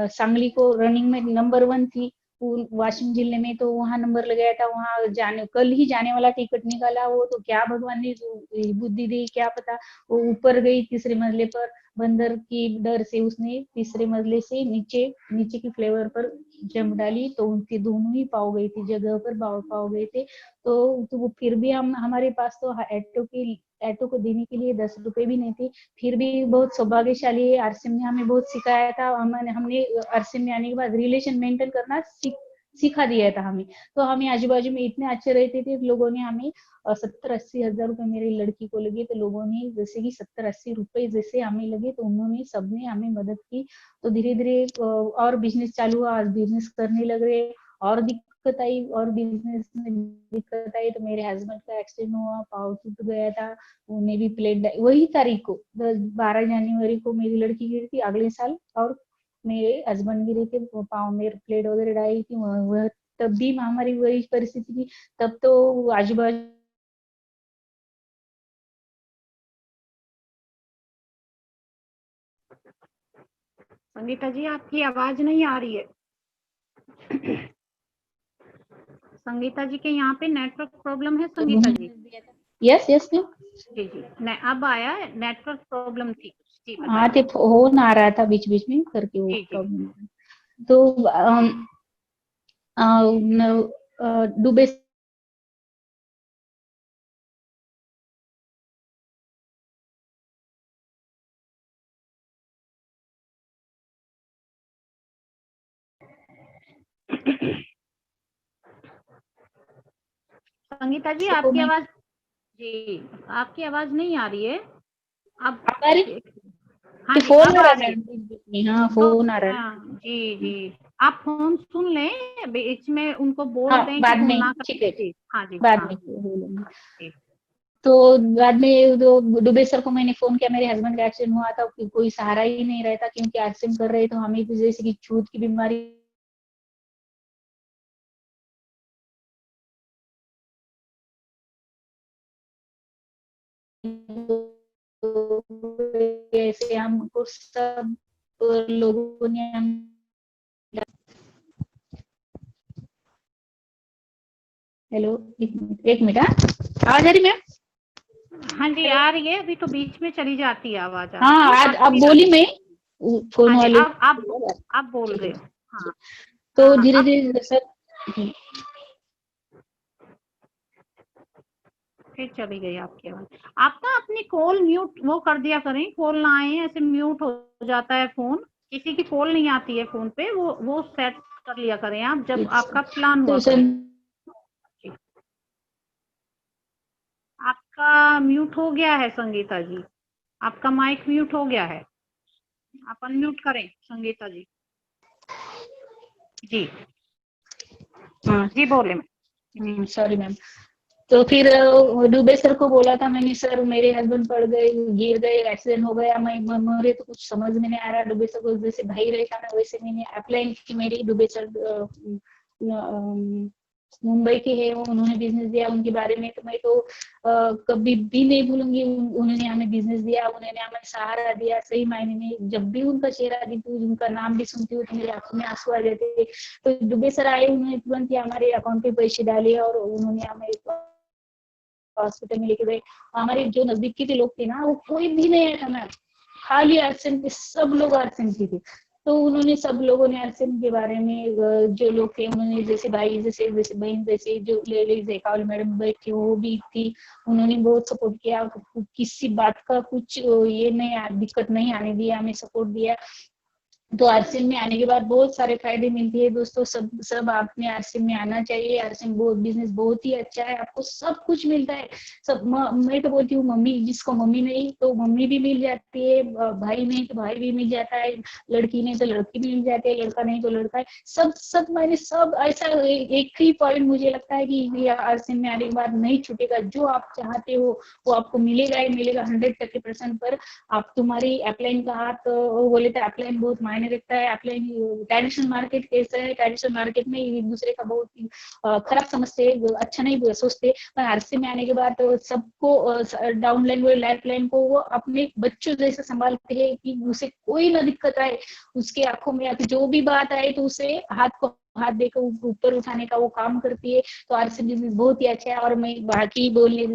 सांगली को रनिंग में नंबर 1 थी वाशिम जिले में, तो वहां नंबर लगाया था। वहां कल ही जाने वाला टिकट निकाला, वो तो क्या भगवान ने बुद्धि दी क्या पता, वो ऊपर गई 3रे मंजिले पर, बंदर की डर से उसने 3रे मंजिले से नीचे की फ्लेवर पर जंप डाली, तो उनके दोनों ही पाव गई थी, जगह पर पाव गए थे। तो वो फिर भी हमारे पास तो ऑटो को देने के लिए 10 रुपए भी नहीं थे। फिर भी बहुत सौभाग्यशाली है, RCM ने हमें बहुत सिखाया था। हमने RCM में आने के बाद रिलेशन मेंटेन करना सिखा दिया था हमें। तो हमें आजू बाजू में इतने अच्छे रहते थे, लोगों ने हमें 70-80 हजार रुपए मेरी लड़की को लगे, तो लोगों ने जैसे कि 70-80 रुपए जैसे हमें लगे, तो उन्होंने सबने हमें मदद की। तो धीरे धीरे और बिजनेस चालू हुआ, आज बिजनेस करने लग रहे। और दिक्कत आई, और बिजनेस में दिक्कत आई, तो मेरे हस्बैंड का एक्सीडेंट हुआ, पाँव टूट गया था, उन्हें भी प्लेट वही तारीख को 12 जनवरी को मेरी लड़की गिरी थी अगले साल, और मेरे हस्बैंड गिरे थे, पाँव में प्लेट वगैरह डाली थी। वह तब भी हमारी वही परिस्थिति थी। तब तो आजू बाजू संगीता जी आपकी आवाज नहीं आ रही है। संगीता जी के यहाँ पे नेटवर्क प्रॉब्लम है संगीता जी? Yes ma'am. जी अब आया, नेटवर्क प्रॉब्लम थी। हाँ, तो फोन आ रहा था बीच बीच में करके वो प्रॉब्लम। तो डूबे संगीता जी आपकी आवाज, जी आपकी आवाज नहीं आ रही है। अब हाँ, फोन आ रहा है। हाँ, फोन आ रहा है। जी आप फोन सुन लें, बीच में उनको बोल दें बाद कि में, ठीक है। हाँ जी, बाद में बोलेंगे। तो बाद में डुबे सर को मैंने फोन किया, मेरे हस्बैंड का एक्सीडेंट हुआ था, कोई सहारा ही नहीं रहता, क्योंकि RCM कर रहे तो हमें भी जैसे कि छूत की बीमारी ऐसे हमको सब लोगों ने हेलो, एक मिनट आवाज आ रही मैम? हाँ जी आ रही है, अभी तो बीच में चली जाती है आवाज। हाँ, आज अब बोली मैं फोन वाले आप बोल रहे हो। हाँ, तो धीरे धीरे सर फिर चली गई आपकी आवाज। आप ना अपनी कॉल म्यूट वो कर दिया करें, कॉल ना आए, ऐसे म्यूट हो जाता है फोन, किसी की कॉल नहीं आती है फोन पे, वो सेट कर लिया करें आप जब आपका प्लान हुआ करे। आपका म्यूट हो गया है संगीता जी, आपका माइक म्यूट हो गया है, आप अनम्यूट करें संगीता जी। जी हाँ जी बोले। Sorry ma'am. तो फिर डुबे सर को बोला था मैंने, सर मेरे हस्बैंड पड़ गए, गिर गए, एक्सीडेंट हो गया, मैं मरे तो कुछ समझ में नहीं आ रहा। डुबे सर को जैसे भाई रहता ना, वैसे मैंने अप्लाई की। मेरी डुबे सर मुंबई के है, उन्होंने बिजनेस दिया, उनके बारे में तो मैं तो कभी भी नहीं भूलूंगी। उन्होंने हमें बिजनेस दिया, उन्होंने हमें सहारा दिया सही मायने में। जब भी उनका चेहरा दिखती हूँ, उनका नाम भी सुनती हूँ, तो मेरी आंखों में आंसू आ जाते। तो डुबे सर आए, उन्होंने तुरंत ही हमारे अकाउंट पे पैसे डाले, और उन्होंने हमें हॉस्पिटल में लेके गए, हमारे जो नजदीकी के लोग थे ना वो कोई भी नहीं था मैम, खाली आरसीएम के सब लोग आरसीएम के थे। तो उन्होंने सब लोगों ने आरसीएम के बारे में जो लोग थे उन्होंने जैसे भाई जैसे बहन जैसे जो लेडीज है कावल मैडम बैठी वो भी थी, उन्होंने बहुत सपोर्ट किया, किसी बात का कुछ ये नहीं दिक्कत नहीं आने दिया, हमें सपोर्ट दिया। तो आरसीएम में आने के बाद बहुत सारे फायदे मिलते हैं दोस्तों, सब आपने आरसीएम में आना चाहिए। आरसीएम बहुत बिजनेस बहुत ही अच्छा है, आपको सब कुछ मिलता है। सब मैं तो बोलती हूँ मम्मी जिसको मम्मी नहीं तो मम्मी भी मिल जाती है, भाई नहीं तो भाई भी मिल जाता है, लड़की नहीं तो लड़की भी मिल जाती है, लड़का नहीं तो लड़का है, सब मैंने सब ऐसा एक ही पॉइंट मुझे लगता है कि आरसीएम में आने के बाद नहीं छूटेगा, जो आप चाहते हो वो आपको मिलेगा ही मिलेगा 100% पर। आप तुम्हारी अपलाइन का हाथ बोले तो अपलाइन बहुत मायने रखता है। अपलाइन ट्रेडिशनल मार्केट कैसा है, ट्रेडिशनल मार्केट में एक दूसरे का बहुत खराब समझते हैं, अच्छा नहीं सोचते, पर आरसीएम में आने के बाद सबको डाउनलाइन व लाइफ लाइन को वो अपने बच्चों जैसे संभालते हैं कि उसे कोई ना दिक्कत आए, उसके आंखों में आके जो भी बात आए तो उसे हाथ देकर ऊपर उठाने का वो काम करती है। तो आरसीएम बिजनेस बहुत ही अच्छा है। और मैं बाकी बोलने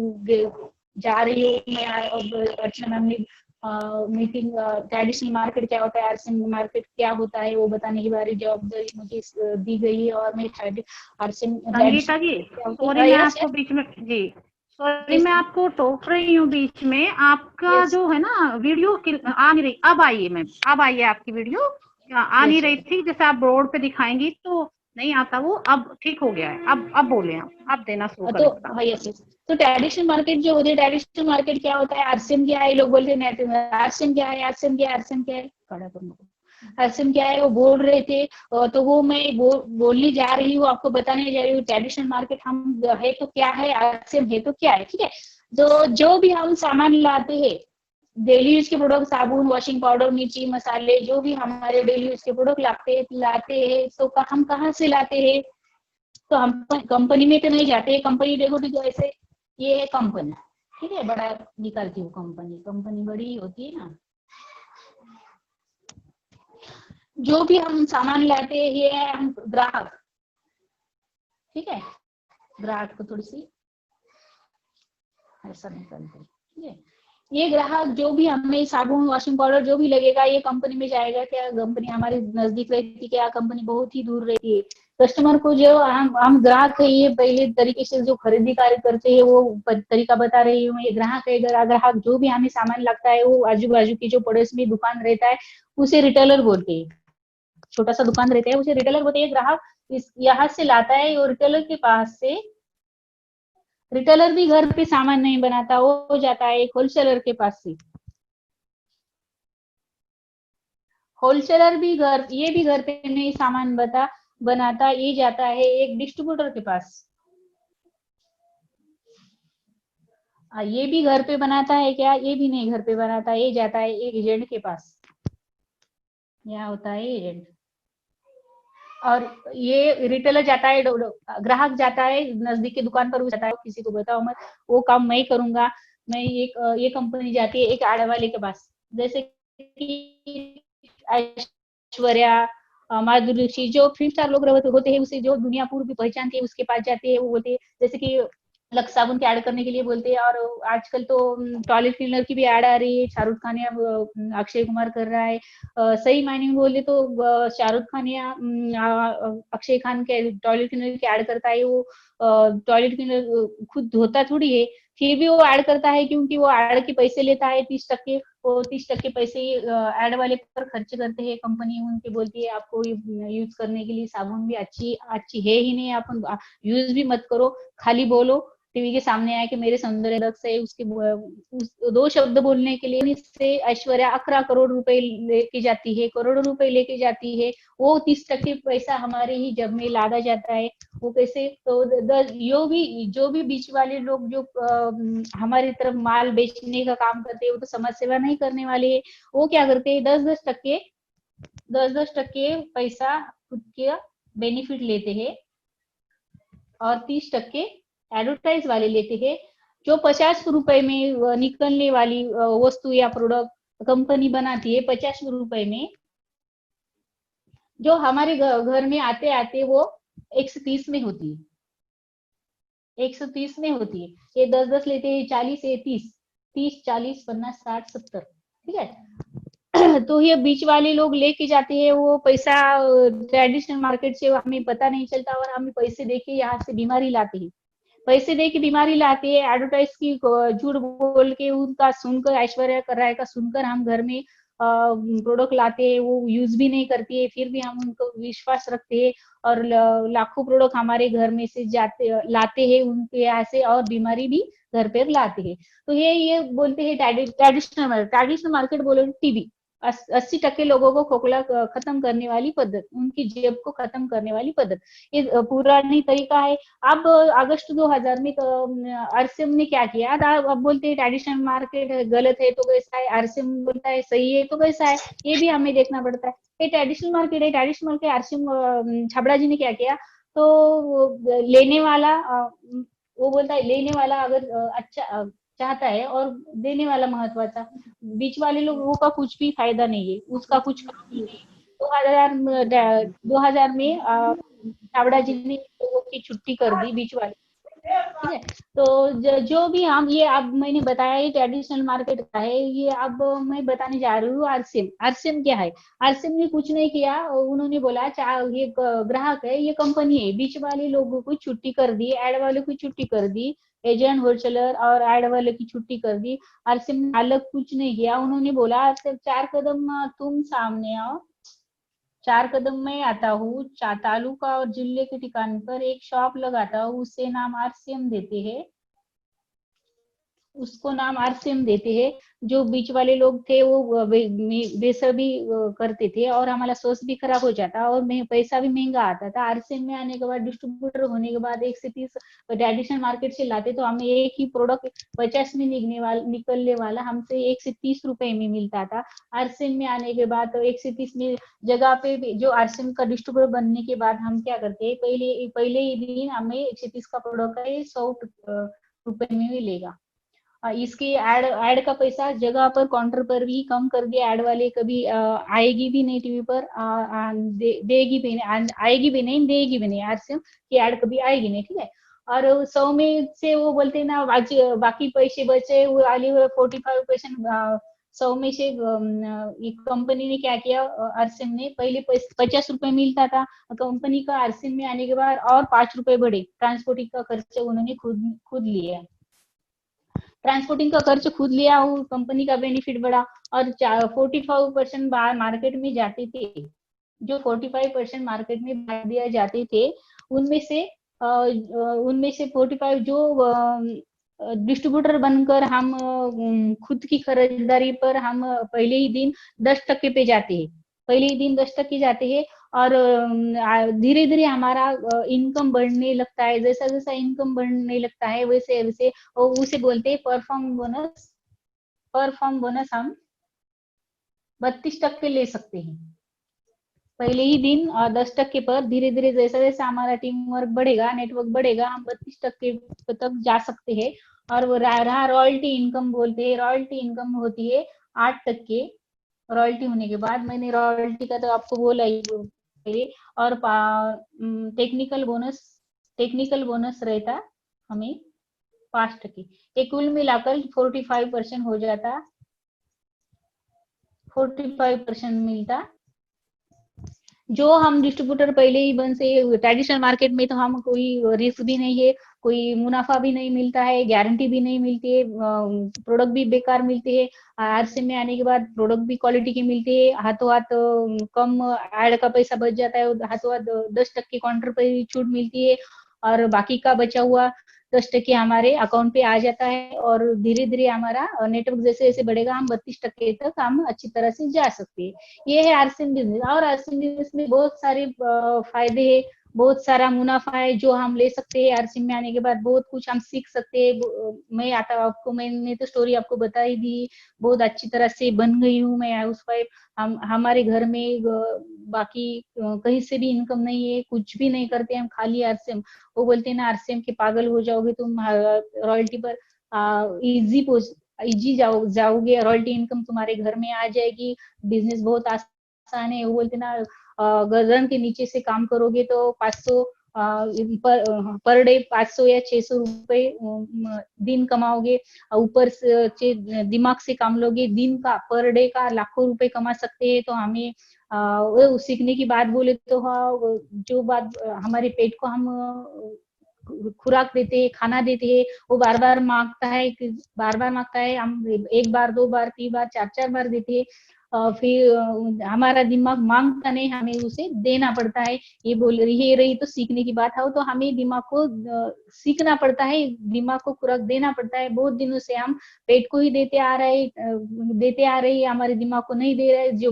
जा रही हूँ, मैं अर्चना मैम ने मीटिंग ट्रेडिशनल मार्केट क्या होता है, आरसीएम मार्केट क्या होता है वो बताने की बारी जवाबदारी मुझे दी गई है। और मैं आरसीएम संगीता जी सॉरी मैं आपको बीच में जी सॉरी मैं आपको टोक रही हूँ बीच में, आपका जो है ना वीडियो आ नहीं रही, अब आइए मैम, अब आइए आपकी वीडियो आ नहीं रही थी, जैसे आप बोर्ड पे दिखाएंगी तो नहीं आता वो, अब ठीक हो गया है, अब बोले आप देना शुरू करें। तो ट्रेडिशनल मार्केट जो होती है, ट्रेडिशनल मार्केट क्या होता है, आरसीएम क्या है, लोग बोलते हैं आरसीएम क्या है, आरसीएम क्या है, आरसीएम क्या है, आरसीएम क्या है वो बोल रहे थे। तो वो मैं बोलने जा रही हूँ, आपको बताने जा रही हूँ ट्रेडिशनल मार्केट हम है तो क्या है, आरसीएम है तो क्या है। ठीक है, तो जो भी हम सामान लाते हैं डेली यूज के प्रोडक्ट, साबुन, वॉशिंग पाउडर, मिर्ची, मसाले, जो भी हमारे डेली यूज के प्रोडक्ट लाते हैं तो हम कहाँ से लाते हैं, तो हम कंपनी में तो नहीं जाते। कंपनी देखो तो जैसे ये है कंपनी, ठीक है, बड़ा निकालती हूँ कंपनी बड़ी होती है ना। जो भी हम सामान लाते हैं ये है हम ग्राहक, ठीक है, ग्राहक को थोड़ी सी ऐसा निकालते, ठीक है। ये ग्राहक जो भी हमें साबुन, वॉशिंग पाउडर जो भी लगेगा ये कंपनी में जाएगा क्या, कंपनी हमारे नजदीक रहती है क्या, कंपनी बहुत ही दूर रहती है। कस्टमर को जो हम ग्राहक है, ये पहले तरीके से जो खरीदी कार्य करते हैं वो तरीका बता रही हूँ। ये ग्राहक है, ग्राहक जो भी हमें सामान लगता है वो आजू बाजू की जो पड़ोस में दुकान रहता है उसे रिटेलर बोलते हैं, छोटा सा दुकान रहता है उसे रिटेलर बोलते हैं। ग्राहक यहाँ से लाता है और रिटेलर के पास से, रिटेलर भी घर पे सामान नहीं बनाता, वो जाता है एक होलसेलर के पास से, होलसेलर भी ये भी घर पे नहीं सामान बनाता, ये जाता है एक डिस्ट्रीब्यूटर के पास, ये भी घर पे बनाता है क्या, ये भी नहीं घर पे बनाता, ये जाता है एक एजेंट के पास, यहाँ होता है एजेंट। और ये रिटेलर जाता है, ग्राहक जाता है नजदीक की दुकान पर जाता है, किसी को बताओ मत, वो काम मैं करूंगा। मैं ये कंपनी जाती है एक आड़े वाले के पास, जैसे कि ऐश्वर्या, माधुरी, जो फिल्म स्टार लोग होते हैं उसे जो दुनिया पूरी पहचानती है उसके पास जाते हैं। वो बोलते हैं जैसे कि लक्स साबुन की ऐड करने के लिए बोलते हैं। और आजकल तो टॉयलेट क्लीनर की भी ऐड आ रही है, शाहरुख खान या अक्षय कुमार कर रहा है। सही मायने में बोले तो शाहरुख खान या अक्षय खान के टॉयलेट क्लीनर की ऐड करता है, वो टॉयलेट क्लीनर खुद धोता थोड़ी है, फिर भी वो ऐड करता है क्योंकि वो ऐड के पैसे लेता है 30%, वो 30% पैसे ऐड वाले पर खर्च करते हैं। कंपनी उनके बोलती है आपको यूज करने के लिए साबुन भी अच्छी है ही नहीं, आप यूज भी मत करो, खाली बोलो टीवी के सामने आया कि मेरे सौंदर्य रक्स है, उसके दो शब्द बोलने के लिए इससे ऐश्वर्या 11 करोड़ रुपए लेके जाती है, करोड़ों रुपए लेके जाती है। वो 30% पैसा हमारे ही जब में लादा जाता है। वो कैसे, तो जो भी बीच वाले लोग जो हमारी तरफ माल बेचने का काम करते हैं वो तो समाज सेवा नहीं करने वाले है। वो क्या करते हैं 10-10 टक्के पैसा खुद के बेनिफिट लेते हैं और 30% एडवर्टाइज वाले लेते हैं। जो 50 रुपए में निकलने वाली वस्तु या प्रोडक्ट कंपनी बनाती है 50 रुपए में, जो हमारे घर में आते आते वो 130 में होती है, 130 में होती है, ये 10-10 लेते हैं, 40 ये 30, 40, 50, 60, 70, ठीक है। तो ये बीच वाले लोग लेके जाते हैं वो पैसा, ट्रेडिशनल मार्केट से हमें पता नहीं चलता, और हमें पैसे देके यहाँ से बीमारी लाते हैं, पैसे दे के बीमारी लाते हैं, एडवर्टाइज की झूठ बोल के उनका सुनकर, ऐश्वर्या राय का सुनकर हम घर में प्रोडक्ट लाते हैं, वो यूज भी नहीं करती है, फिर भी हम उनको विश्वास रखते हैं, और लाखों प्रोडक्ट हमारे घर में से लाते हैं उनके यहाँ से, और बीमारी भी घर पर लाते हैं। तो ये बोलते हैं ट्रेडिशनल मार्केट बोलो टीबी। 80% लोगों को खोखला खत्म करने वाली पद्धत, उनकी जेब को खत्म करने वाली पद्धत, ये पुरानी तरीका है। अब अगस्त 2000 में आरसीएम ने क्या किया, अब बोलते हैं ट्रेडिशनल मार्केट गलत है तो कैसा है, आरसीएम बोलता है सही है तो कैसा है, ये भी हमें देखना पड़ता है। ये ट्रेडिशनल मार्केट है, ट्रेडिशनल के आरसीएम छाबड़ा जी ने क्या किया, तो लेने वाला वो बोलता है लेने वाला अगर अच्छा चाहता है और देने वाला महत्वाचा, बीच वाले लोगों का कुछ भी फायदा नहीं है, उसका कुछ काम ही नहीं। 2000 में छाबड़ा जी ने लोगों की छुट्टी कर दी बीच वाले, ठीक है। तो जो भी हम ये अब मैंने बताया ये ट्रेडिशनल मार्केट का है, ये अब मैं बताने जा रही हूँ आरसीएम क्या है। आरसीएम ने कुछ नहीं किया, उन्होंने बोला ये ग्राहक है, ये कंपनी है, बीच वाले लोगों को छुट्टी कर दी, एड वाले को छुट्टी कर दी, एजेंट होलसेलर और एड वाले की छुट्टी कर दी। आरसीएम ने अलग कुछ नहीं किया, उन्होंने बोला सिर्फ 4 कदम तुम सामने आओ, 4 कदम में आता हूँ, तालुका और जिले के ठिकाने पर एक शॉप लगाता हूँ, उसे नाम आरसीएम देते हैं, उसको नाम आरसीएम देते हैं। जो बीच वाले लोग थे वो बेसब्री करते थे और हमारा सोच भी खराब हो जाता और पैसा भी महंगा आता था। आरसीएम में आने के बाद, डिस्ट्रीब्यूटर होने के बाद 1 से 30 ट्रेडिशनल मार्केट से लाते तो हमें एक ही प्रोडक्ट 50 में निकलने वाला हमसे 1 से 30 रुपए में मिलता था। आरसीएम में आने के बाद तो 1 से 30 में जगह पे जो आरसीएम का डिस्ट्रीब्यूटर बनने के बाद हम क्या करते हैं, पहले ही दिन हमें 1 से 30 का प्रोडक्ट 100 रुपए में मिलेगा। इसकी एड का पैसा जगह पर काउंटर पर भी कम कर दिया, एड वाले कभी आएगी भी नहीं टीवी पर, देगी भी नहीं, आएगी भी नहीं, देगी भी नहीं, आरसीएम की एड कभी आएगी नहीं, ठीक है। और 100 में से वो बोलते हैं ना बाकी पैसे बचे वो वाले 45%, 100 में से कंपनी ने क्या किया, आरसीएम ने पहले 50 रुपए मिलता था, कंपनी का आरसीएम में आने के बाद और 5 रुपए बढ़े, ट्रांसपोर्टिंग का खर्च उन्होंने खुद लिया, ट्रांसपोर्टिंग का खर्च खुद लिया, वो कंपनी का बेनिफिट बढ़ा। और 45% बाहर मार्केट में जाते थे, जो 45% मार्केट में बांट दिया जाते थे, उनमें से 45 जो डिस्ट्रीब्यूटर बनकर हम खुद की खरीदारी पर हम पहले ही दिन 10% पे जाते हैं, पहले ही दिन 10% जाते हैं और धीरे धीरे हमारा इनकम बढ़ने लगता है। जैसा जैसा इनकम बढ़ने लगता है वैसे वैसे उसे बोलते हैं परफॉर्म बोनस हम 32% ले सकते हैं पहले ही दिन, 10% पर धीरे धीरे जैसा जैसा हमारा टीम वर्क बढ़ेगा, नेटवर्क बढ़ेगा, हम 32% तक जा सकते हैं। और वो रहा रॉयल्टी इनकम, बोलते हैं रॉयल्टी इनकम होती है 8%। रॉयल्टी होने के बाद, मैंने रॉयल्टी का तो आपको बोला ही पहले। और टेक्निकल बोनस रहता हमें 5%। ये कुल मिलाकर 45% हो जाता, 45% मिलता। जो हम डिस्ट्रीब्यूटर पहले ही बन से, ट्रेडिशनल मार्केट में तो हम कोई रिस्क भी नहीं है, कोई मुनाफा भी नहीं मिलता है, गारंटी भी नहीं मिलती है, प्रोडक्ट भी बेकार मिलते हैं। आरसीएम में आने के बाद प्रोडक्ट भी क्वालिटी के मिलते हैं, हाथों हाथ कम एड का पैसा बच जाता है, हाथों हाथ 10% काउंटर पर छूट मिलती है और बाकी का बचा हुआ 10% हमारे अकाउंट पे आ जाता है। और धीरे धीरे हमारा नेटवर्क जैसे जैसे बढ़ेगा, हम 32% तक हम अच्छी तरह से जा सकते हैं। ये है आरसीएम बिजनेस। और आरसीएम बिजनेस में बहुत सारे फायदे है, बहुत सारा मुनाफा है जो हम ले सकते हैं। आरसीएम में आने के बाद बहुत कुछ हम सीख सकते हैं। मैं आता आपको, मैंने तो स्टोरी आपको बता ही दी, बहुत अच्छी तरह से बन गई हूँ मैं हाउसवाइफ। हमारे घर में बाकी कहीं से भी इनकम नहीं है, कुछ भी नहीं करते हम, खाली आरसीएम। वो बोलते हैं ना आरसीएम के पागल हो जाओगे तुम, रॉयल्टी पर इजी जाओगे, रॉयल्टी इनकम तुम्हारे घर में आ जाएगी, बिजनेस बहुत आसान है। वो बोलते ना गर्दन के नीचे से काम करोगे तो 500 पर डे 500 या 600 रुपए दिन कमाओगे, ऊपर से दिमाग से काम लोगे, दिन का पर डे का लाखों रुपए कमा सकते हैं। तो हमें वो सीखने की बात बोले तो हाँ, जो बात हमारे पेट को हम खुराक देते हैं, खाना देते हैं, वो बार बार मांगता है, हम एक बार, 2 बार, 3 बार, 4 बार देते हैं। फिर हमारा दिमाग मांगता नहीं, हमें उसे देना पड़ता है। ये रही तो सीखने की बात है, तो हमें दिमाग को सीखना पड़ता है, दिमाग को खुराक देना पड़ता है। बहुत दिनों से हम पेट को ही देते आ रहे, हमारे दिमाग को नहीं दे रहे। जो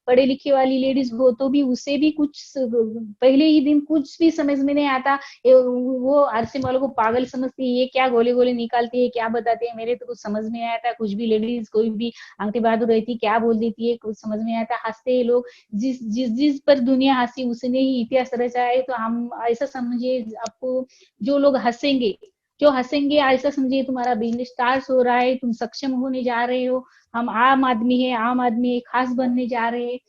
पढ़े लिखे वाली लेडीज हो तो भी उसे भी कुछ पहले ही दिन कुछ भी समझ में नहीं आता, वो आरसीएम वालों को पागल समझती है, ये क्या गोले गोले निकालती है, क्या बताते हैं, मेरे तो कुछ समझ में नहीं आता। कुछ भी लेडीज कोई भी आंटी बहादुर रहती, क्या बोल देती है, कुछ समझ में नहीं आता। हंसते हैं लोग, जिस पर दुनिया हंसी उसने ही इतिहास रचा है। तो हम ऐसा समझिए, आपको जो लोग हंसेंगे ऐसा समझिए तुम्हारा बिजनेस स्टार्ट हो रहा है, तुम सक्षम होने जा रहे हो। हम आम आदमी है, खास बनने जा रहे हैं,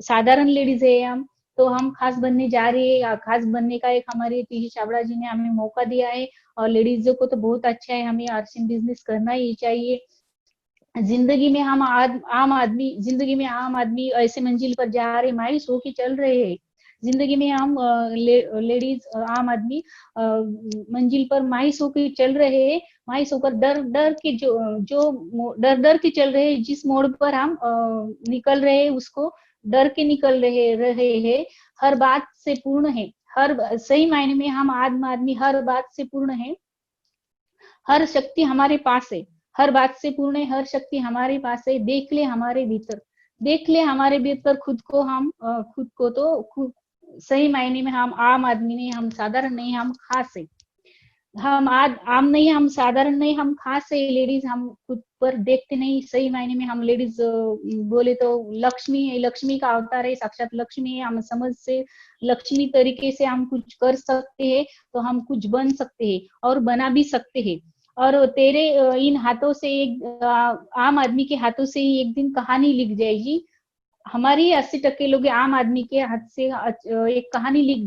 साधारण लेडीज है हम, तो हम खास बनने जा रहे हैं। खास बनने का एक हमारे पीछे छाबड़ा जी ने हमें मौका दिया है, और लेडीजों को तो बहुत अच्छा है, हमें आरसीएम बिजनेस करना ही चाहिए। जिंदगी में हम जिंदगी में आम आदमी ऐसे मंजिल पर जा रहे, मायूस होके चल रहे हैं। जिंदगी में हम लेडीज आम आदमी मंजिल पर मायूस होकर चल रहे हैं, मायूस होकर डर डर के चल रहे हैं। जिस मोड़ पर हम निकल रहे हैं उसको डर के निकल रहे हैं। हर बात से पूर्ण है, हर सही मायने में हम आदमी हर बात से पूर्ण है, हर शक्ति हमारे पास है, हर बात से पूर्ण है, हर शक्ति हमारे पास है। देख ले हमारे भीतर खुद को सही मायने में हम आम आदमी नहीं, हम साधारण नहीं, हम खास है। हम आम नहीं, हम साधारण नहीं, हम खास है। लेडीज हम खुद पर देखते नहीं, सही मायने में हम लेडीज बोले तो लक्ष्मी है, लक्ष्मी का अवतार है, साक्षात लक्ष्मी है। हम समझ से लक्ष्मी तरीके से हम कुछ कर सकते हैं, तो हम कुछ बन सकते हैं और बना भी सकते हैं। और तेरे इन हाथों से आम आदमी के हाथों से ही एक दिन कहानी लिख जाएगी। हमारी 80% लोग आम आदमी के हाथ से एक कहानी लिख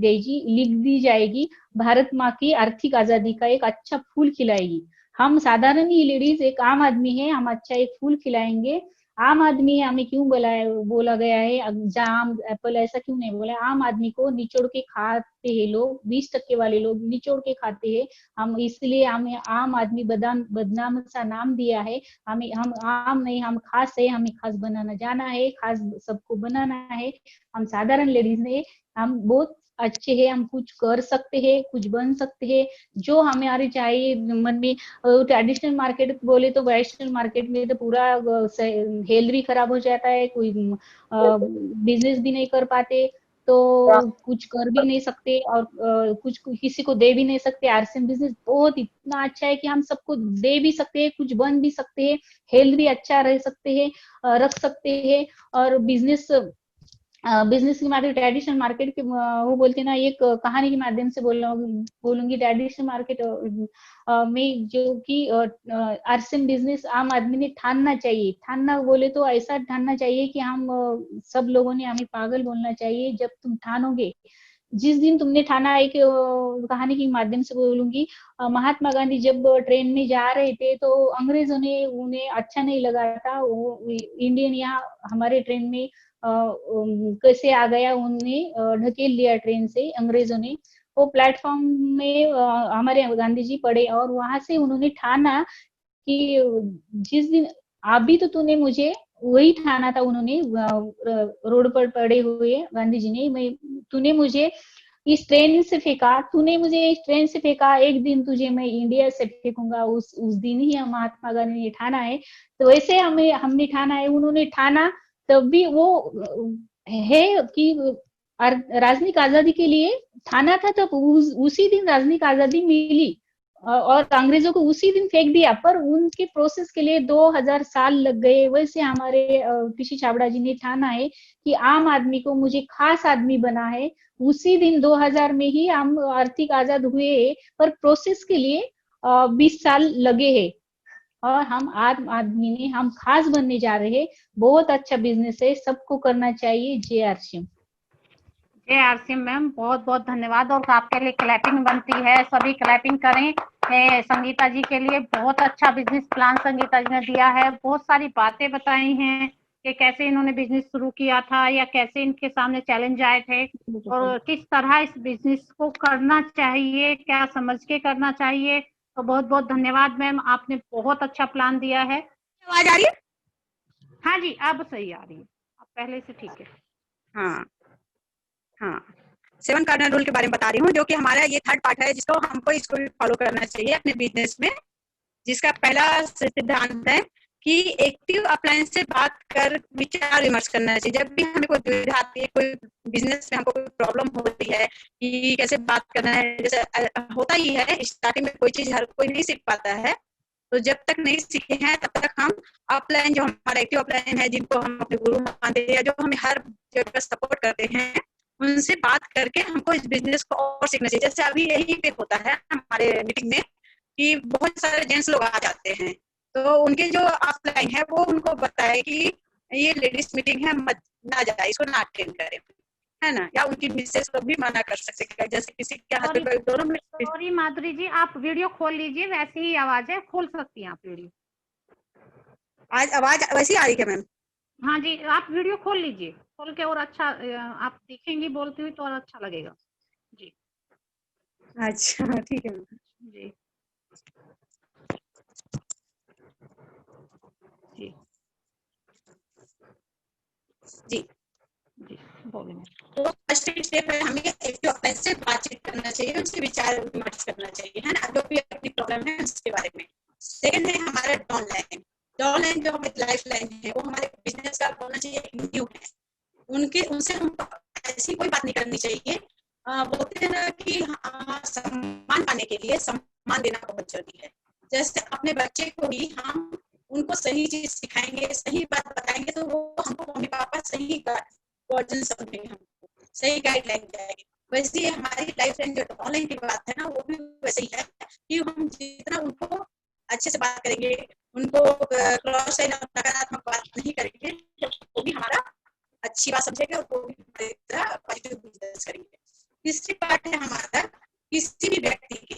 दी जाएगी। भारत माँ की आर्थिक आजादी का एक अच्छा फूल खिलाएगी। हम साधारण ही लेडीज एक आम आदमी है, हम अच्छा एक फूल खिलाएंगे। आम आदमी है, हमें क्यों बोला गया है जाम एप्पल, ऐसा क्यों नहीं बोला? आम आदमी को निचोड़ के खाते हैं लोग, 20% वाले लोग निचोड़ के खाते हैं। हम इसलिए हमें आम आदमी बदनाम सा नाम दिया है। हम आम नहीं, हम खास है, हमें खास बनाना जाना है, खास सबको बनाना है। हम साधारण लेडीज ने, हम बहुत अच्छे हैं, हम कुछ कर सकते हैं, कुछ बन सकते हैं। जो हमारे चाहिए मन में, ट्रेडिशनल मार्केट बोले तो वैष्णव मार्केट में तो पूरा हेल्थ भी खराब हो जाता है, कोई बिजनेस भी नहीं कर पाते, तो कुछ कर भी नहीं सकते और कुछ किसी को दे भी नहीं सकते। आरसीएम बिजनेस बहुत इतना अच्छा है कि हम सबको दे भी सकते हैं, कुछ बन भी सकते हैं, हेल्थ भी अच्छा रख सकते हैं। और बिजनेस की मार्केट, ट्रेडिशनल मार्केट के वो बोलते ना, एक कहानी के माध्यम से बोलूंगी। ट्रेडिशनल मार्केट में जो कि आरसीएम बिजनेस आम आदमी ने ठानना बोले तो ऐसा ठानना चाहिए कि हम सब लोगों ने हमें पागल बोलना चाहिए। जब तुम ठानोगे, जिस दिन तुमने ठाना, एक कहानी के माध्यम से बोलूंगी। महात्मा गांधी जब ट्रेन में जा रहे थे तो अंग्रेजों ने उन्हें अच्छा नहीं लगा था, वो इंडियन यहाँ हमारे ट्रेन में कैसे आ गया, उन्हें ढकेल दिया ट्रेन से अंग्रेजों ने। वो प्लेटफॉर्म में हमारे गांधी जी पड़े और वहां से उन्होंने ठाना कि जिस दिन अभी तो तूने मुझे, वही ठाना था उन्होंने रोड पर पड़े हुए गांधी जी ने, तूने मुझे इस ट्रेन से फेंका, एक दिन तुझे मैं इंडिया से फेंकूंगा। उस दिन ही महात्मा गांधी ने ठाना है। तो वैसे हमने ठाना है, उन्होंने ठाना, तब भी वो है कि राजनीतिक आजादी के लिए ठाना था, तब उसी दिन राजनीतिक आजादी मिली और अंग्रेजों को उसी दिन फेंक दिया। पर उनके प्रोसेस के लिए 2000 साल लग गए। वैसे हमारे पीछी छाबड़ा जी ने ठाना है कि आम आदमी को मुझे खास आदमी बना है, उसी दिन 2000 में ही हम आर्थिक आजाद हुए, पर प्रोसेस के लिए 20 साल लगे हैं। और हम आम आदमी ने, हम खास बनने जा रहे हैं। बहुत अच्छा बिजनेस है, सबको करना चाहिए। जय आरसीएम। आरसीएम मैम, बहुत बहुत धन्यवाद। और आपके लिए क्लैपिंग बनती है, सभी क्लैपिंग करें। संगीता जी के लिए बहुत अच्छा बिजनेस प्लान संगीता जी ने दिया है, बहुत सारी बातें बताई हैं कि कैसे इन्होंने बिजनेस शुरू किया था या कैसे इनके सामने चैलेंज आए थे और किस तरह इस बिजनेस को करना चाहिए, क्या समझ के करना चाहिए। तो बहुत बहुत धन्यवाद मैम, आपने बहुत अच्छा प्लान दिया है। आवाज आ रही है? हाँ जी, अब सही आ रही है, अब पहले से ठीक है। हाँ हाँ, 7 कार्डिनल रूल के बारे में बता रही हूँ, जो कि हमारा ये 3rd पार्ट है, जिसको हमको इसको भी फॉलो करना चाहिए अपने बिजनेस में। जिसका पहला सिद्धांत है कि एक्टिव अप्लायंस से बात कर विचार विमर्श करना चाहिए। जब भी हमें कोई दुविधा आती है, कोई बिजनेस में हमको कोई प्रॉब्लम हो रही है कि कैसे बात करना है, जैसे होता ही है स्टार्टिंग में कोई चीज हर कोई नहीं सीख पाता है, तो जब तक नहीं सीखे हैं तब तक हम अपलाइन, जो हमारा एक्टिव अपलाइन है, जिनको हम अपने गुरु मानते हैं या जो हमें हर जगह सपोर्ट करते हैं, उनसे बात करके हमको इस बिजनेस को और सीखना चाहिए। जैसे अभी यही पे होता है हमारे मीटिंग में कि बहुत सारे जेंट्स लोग आ जाते हैं, तो उनके जो ऑफलाइन है वो उनको बताए कि ये लेडीज मीटिंग है, मत ना जाए, इसको ना अटेंड करें, है ना। या उनकी मिसेस को भी मना कर सकते हैं, जैसे किसी के हस्बैंड दोनों में। सॉरी माधुरी जी, आप वीडियो खोल लीजिए, वैसी ही आवाज है, खोल सकती हैं आप वीडियो। आज आवाज वैसी आ रही है मैम? हाँ जी, आप वीडियो खोल लीजिए, खोल के और अच्छा आप दिखेंगी बोलती हुई तो और अच्छा लगेगा जी। अच्छा ठीक है जी जी जी जी, बोलिए। तो फर्स्ट स्टेप है, हमें एक्टिव अप्लायंस से बातचीत करना चाहिए, उनसे विचार विमर्श करना चाहिए, है ना, जो भी अपनी प्रॉब्लम है उसके बारे में। सेकंड है हमारा डाउनलाइन। डाउनलाइन जो हमारी लाइफ लाइन है, वो हमारे बिजनेस का होना चाहिए, न्यू है। उनसे हम ऐसी कोई बात नहीं करनी चाहिए। बोलते हैं ना कि सम्मान पाने के लिए सम्मान देना बहुत जरूरी है। जैसे अपने बच्चे को भी हम उनको सही चीज सिखाएंगे, सही बात बताएंगे, तो वो हमको मम्मी पापा सही वर्जन समझेंगे, हमको सही गाइडलाइन जाएगी। वैसे ही हमारी लाइफ लाइन जो ऑनलाइन की बात है ना, वो भी वैसे ही है कि हम जितना उनको अच्छे से बात करेंगे, उनको क्रॉस लाइन नकारात्मक बात नहीं करेंगे, वो भी हमारा अच्छी बात समझेंगे और वो भी हमारी तरह पॉजिटिव बिजनेस करेंगे। तीसरी पार्ट है हमारा, किसी भी व्यक्ति के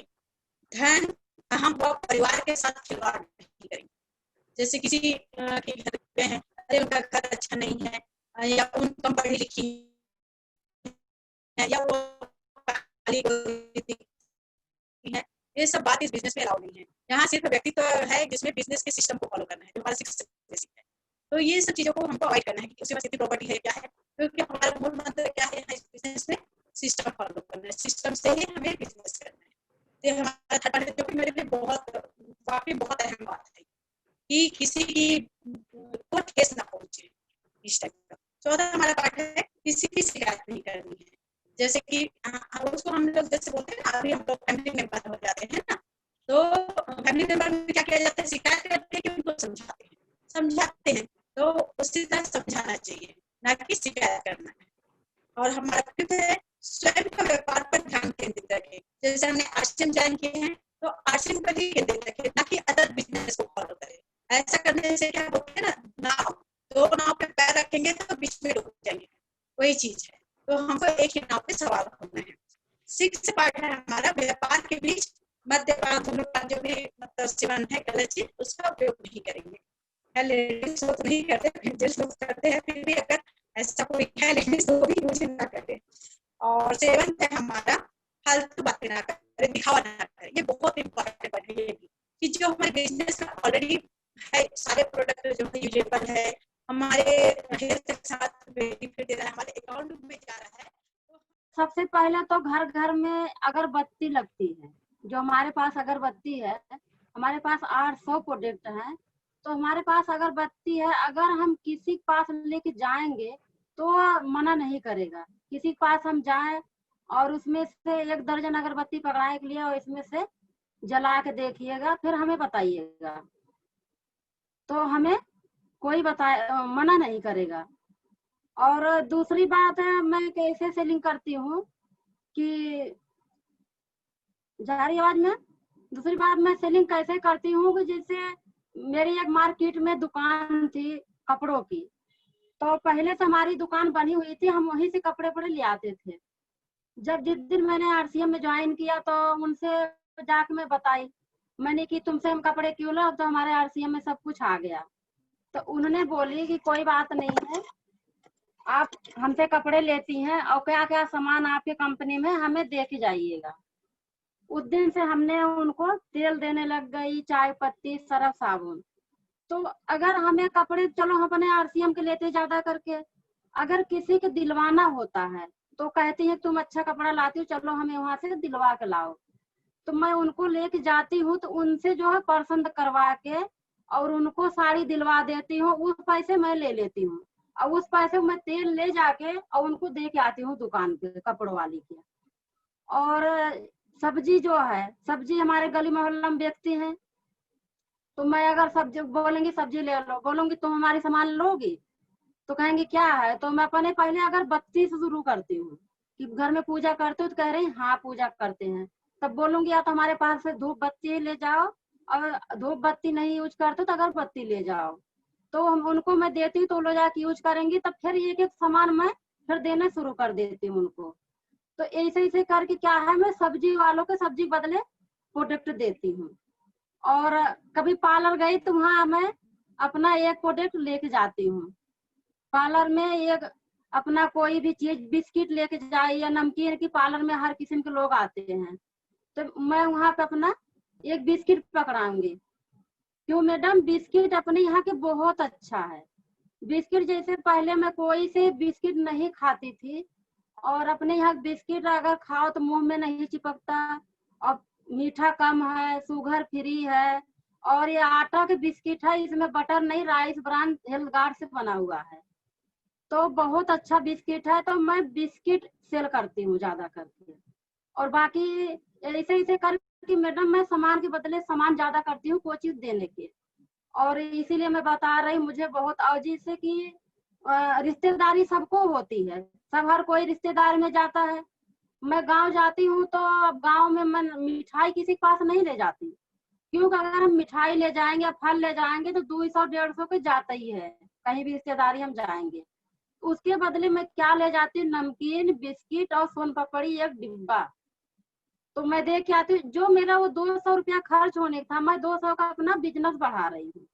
धन हम परिवार के साथ खिलवाड़ नहीं करेंगे। जैसे किसी के घर पे है, अरे उनका घर अच्छा नहीं है, या उन कम पढ़ी लिखी है, या वो है, ये सब बात इस बिजनेस में अलाउ नहीं है। यहाँ सिर्फ व्यक्तित्व है जिसमें बिजनेस के सिस्टम को फॉलो करना है, जो हमारा सिस्टम है। तो ये सब चीजों को हमको अवॉइड करना है कि उसके पास कितनी प्रॉपर्टी है, क्या है, क्योंकि हमारा मूल मंत्र क्या है इस बिजनेस में, सिस्टम फॉलो करना है, सिस्टम से ही हमें बिजनेस करना है। ये हमारा थर्ड पार्ट, जो कि मेरे लिए वाकई बहुत अहम बात है कि किसी की कोर्ट केस ना पहुंचे इस टाइप का। चौथा हमारा पार्ट है, किसी की शिकायत नहीं करनी है। जैसे कि उसको हम लोग जैसे बोलते हैं ना, अभी हम लोग फैमिली मेंबर हो जाते हैं ना, तो फैमिली मेंबर में क्या किया जाता है, शिकायत करते हैं कि उनको समझाते हैं, तो उसी तरह समझाना चाहिए, ना कि शिकायत करना है। और हमारा फिफ्थ है, स्वयं का व्यापार पर ध्यान केंद्रित रखें। जैसे हमने आरसीएम ज्वाइन किए हैं, तो आरसीएम पर ही केंद्रित रखें, ना कि अदर बिजनेस को फॉलो करें। ऐसा करने से क्या होता है ना, नाव दो नाव पे पैर रखेंगे तो बीच में डूब जाएंगे, वही चीज है। तो हमको एक ही नाव पे सवार होना है। 6th पार्ट है हमारा, व्यापार के बीच मद्यपान, धूम्रपान, जो भी मतलब सेवन है गलत चीज, उसका उपयोग नहीं करेंगे। लेडीज लोग नहीं करते, जेंट्स लोग करते हैं, फिर भी अगर ऐसा कोई है लेडीज तो भी मुझे ना करे। और 7th है हमारा, फालतू बातें ना करें, दिखावा ना करें। ये बहुत इंपॉर्टेंट बात है कि जो हमारे बिजनेस में ऑलरेडी है, सारे प्रोडक्ट जो है यूजेबल है, हमारे हेल्थ के साथ बेनिफिट दे रहा है, हमारे अकाउंट में जा रहा है। सबसे पहले तो घर घर में अगरबत्ती लगती है। जो हमारे पास अगरबत्ती है, हमारे पास 800 प्रोडक्ट हैं, तो हमारे पास अगरबत्ती है। अगर हम किसी के पास लेके जाएंगे तो मना नहीं करेगा। किसी के पास हम जाएं और उसमें से 1 दर्जन अगरबत्ती पकड़ाने के लिए और इसमें से जला के देखिएगा, फिर हमें बताइएगा, तो हमें कोई मना नहीं करेगा। और दूसरी बात है, मैं कैसे सेलिंग करती हूँ कि जा रही आवाज में। दूसरी बात, मैं सेलिंग कैसे करती हूँ कि जैसे मेरी एक मार्केट में दुकान थी कपड़ों की, तो पहले से हमारी दुकान बनी हुई थी, हम वहीं से कपड़े वपड़े ले आते थे। जिस दिन मैंने आरसीएम में ज्वाइन किया तो उनसे जाके मैं बताई, मैंने कि तुमसे हम कपड़े क्यों लो, अब तो हमारे आरसीएम में सब कुछ आ गया। तो उन्होंने बोली कि कोई बात नहीं है, आप हमसे कपड़े लेती हैं और क्या क्या सामान आपके कंपनी में हमें दे के जाइएगा। उस दिन से हमने उनको तेल देने लग गई, चाय पत्ती, सर्फ साबुन। तो अगर हमें कपड़े, चलो हम अपने आरसीएम के लेते ज्यादा करके, अगर किसी के दिलवाना होता है तो कहती है तुम अच्छा कपड़ा लाती हो, चलो हमें वहां से दिलवा के लाओ। तो मैं उनको लेके जाती हूँ, तो उनसे जो है पसंद करवा के और उनको साड़ी दिलवा देती हूँ, उस पैसे मैं ले लेती हूँ और उस पैसे मैं तेल ले जाके और उनको दे के आती हूँ दुकान पे, कपड़ों वाली के। और सब्जी जो है, सब्जी हमारे गली मोहल्ला में बेचती हैं, तो मैं अगर सब्जी बोलेंगी सब्जी ले लो, बोलूंगी तुम हमारी सामान लोगी, तो कहेंगे क्या है, तो मैं अपने पहले अगरबत्ती से शुरू करती हूँ कि घर में पूजा करते हो, तो कह रही हाँ पूजा करते हैं। तब बोलूंगी या तो हमारे पास से धूप बत्ती ले जाओ, और धूप बत्ती नहीं यूज करते तो अगरबत्ती ले जाओ। तो हम उनको मैं देती हूँ, तो लोग जाके यूज करेंगी, तब फिर एक एक सामान मैं फिर देना शुरू कर देती हूँ उनको। तो ऐसे ऐसे करके क्या है, मैं सब्जी वालों के सब्जी बदले प्रोडक्ट देती हूँ। और कभी पार्लर गई तो वहाँ मैं अपना एक प्रोडक्ट लेके जाती हूँ। पार्लर में एक अपना कोई भी चीज, बिस्किट लेके जाए या नमकीन की, पार्लर में हर किस्म के लोग आते हैं, तो मैं वहाँ पे अपना एक बिस्किट पकड़ाऊंगी। क्यों मैडम, बिस्किट अपने यहाँ के बहुत अच्छा है। बिस्किट जैसे पहले मैं कोई से बिस्किट नहीं खाती थी, और अपने यहाँ बिस्किट अगर खाओ तो मुंह में नहीं चिपकता, और मीठा कम है, शुगर फ्री है, और ये आटा के बिस्किट है, इसमें बटर नहीं, राइस ब्रांड हेल्थ गार्ड से बना हुआ है, तो बहुत अच्छा बिस्किट है। तो मैं बिस्किट सेल करती हूँ ज्यादा करके। और बाकी ऐसे ऐसे करके मैडम मैं सामान के बदले सामान ज्यादा करती हूँ, कोई चीज देने के। और इसीलिए मैं बता रही, मुझे बहुत, और जैसे कि रिश्तेदारी सबको होती है, सब हर कोई रिश्तेदार में जाता है। मैं गांव जाती हूँ तो अब गांव में मैं मिठाई किसी के पास नहीं ले जाती, क्योंकि अगर हम मिठाई ले जाएंगे, फल ले जाएंगे तो 200-150 के जाता ही है, कहीं भी रिश्तेदारी हम जाएंगे। उसके बदले में क्या ले जाती हूँ, नमकीन, बिस्किट और सोन पापड़ी एक डिब्बा, तो मैं देख के आती हूँ। जो मेरा वो 200 रुपया खर्च होने था, मैं 200 का अपना बिजनेस बढ़ा रही हूँ।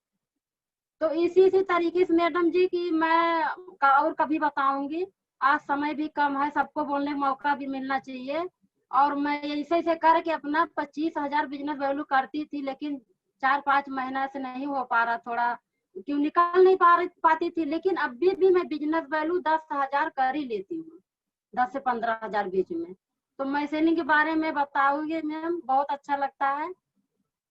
तो इसी तरीके से मैडम जी की मैं और कभी बताऊंगी। आज समय भी कम है, सबको बोलने का मौका भी मिलना चाहिए। और मैं ऐसे ऐसे करके अपना 25,000 बिजनेस वैल्यू करती थी, लेकिन 4-5 महीना से नहीं हो पा रहा, थोड़ा क्यों निकाल नहीं पाती थी। लेकिन अभी भी मैं बिजनेस वैल्यू 10,000 कर ही लेती हूँ, 10 से 15,000 बीच में। तो मैं सेलिंग के बारे में बताऊंगी मैम, बहुत अच्छा लगता है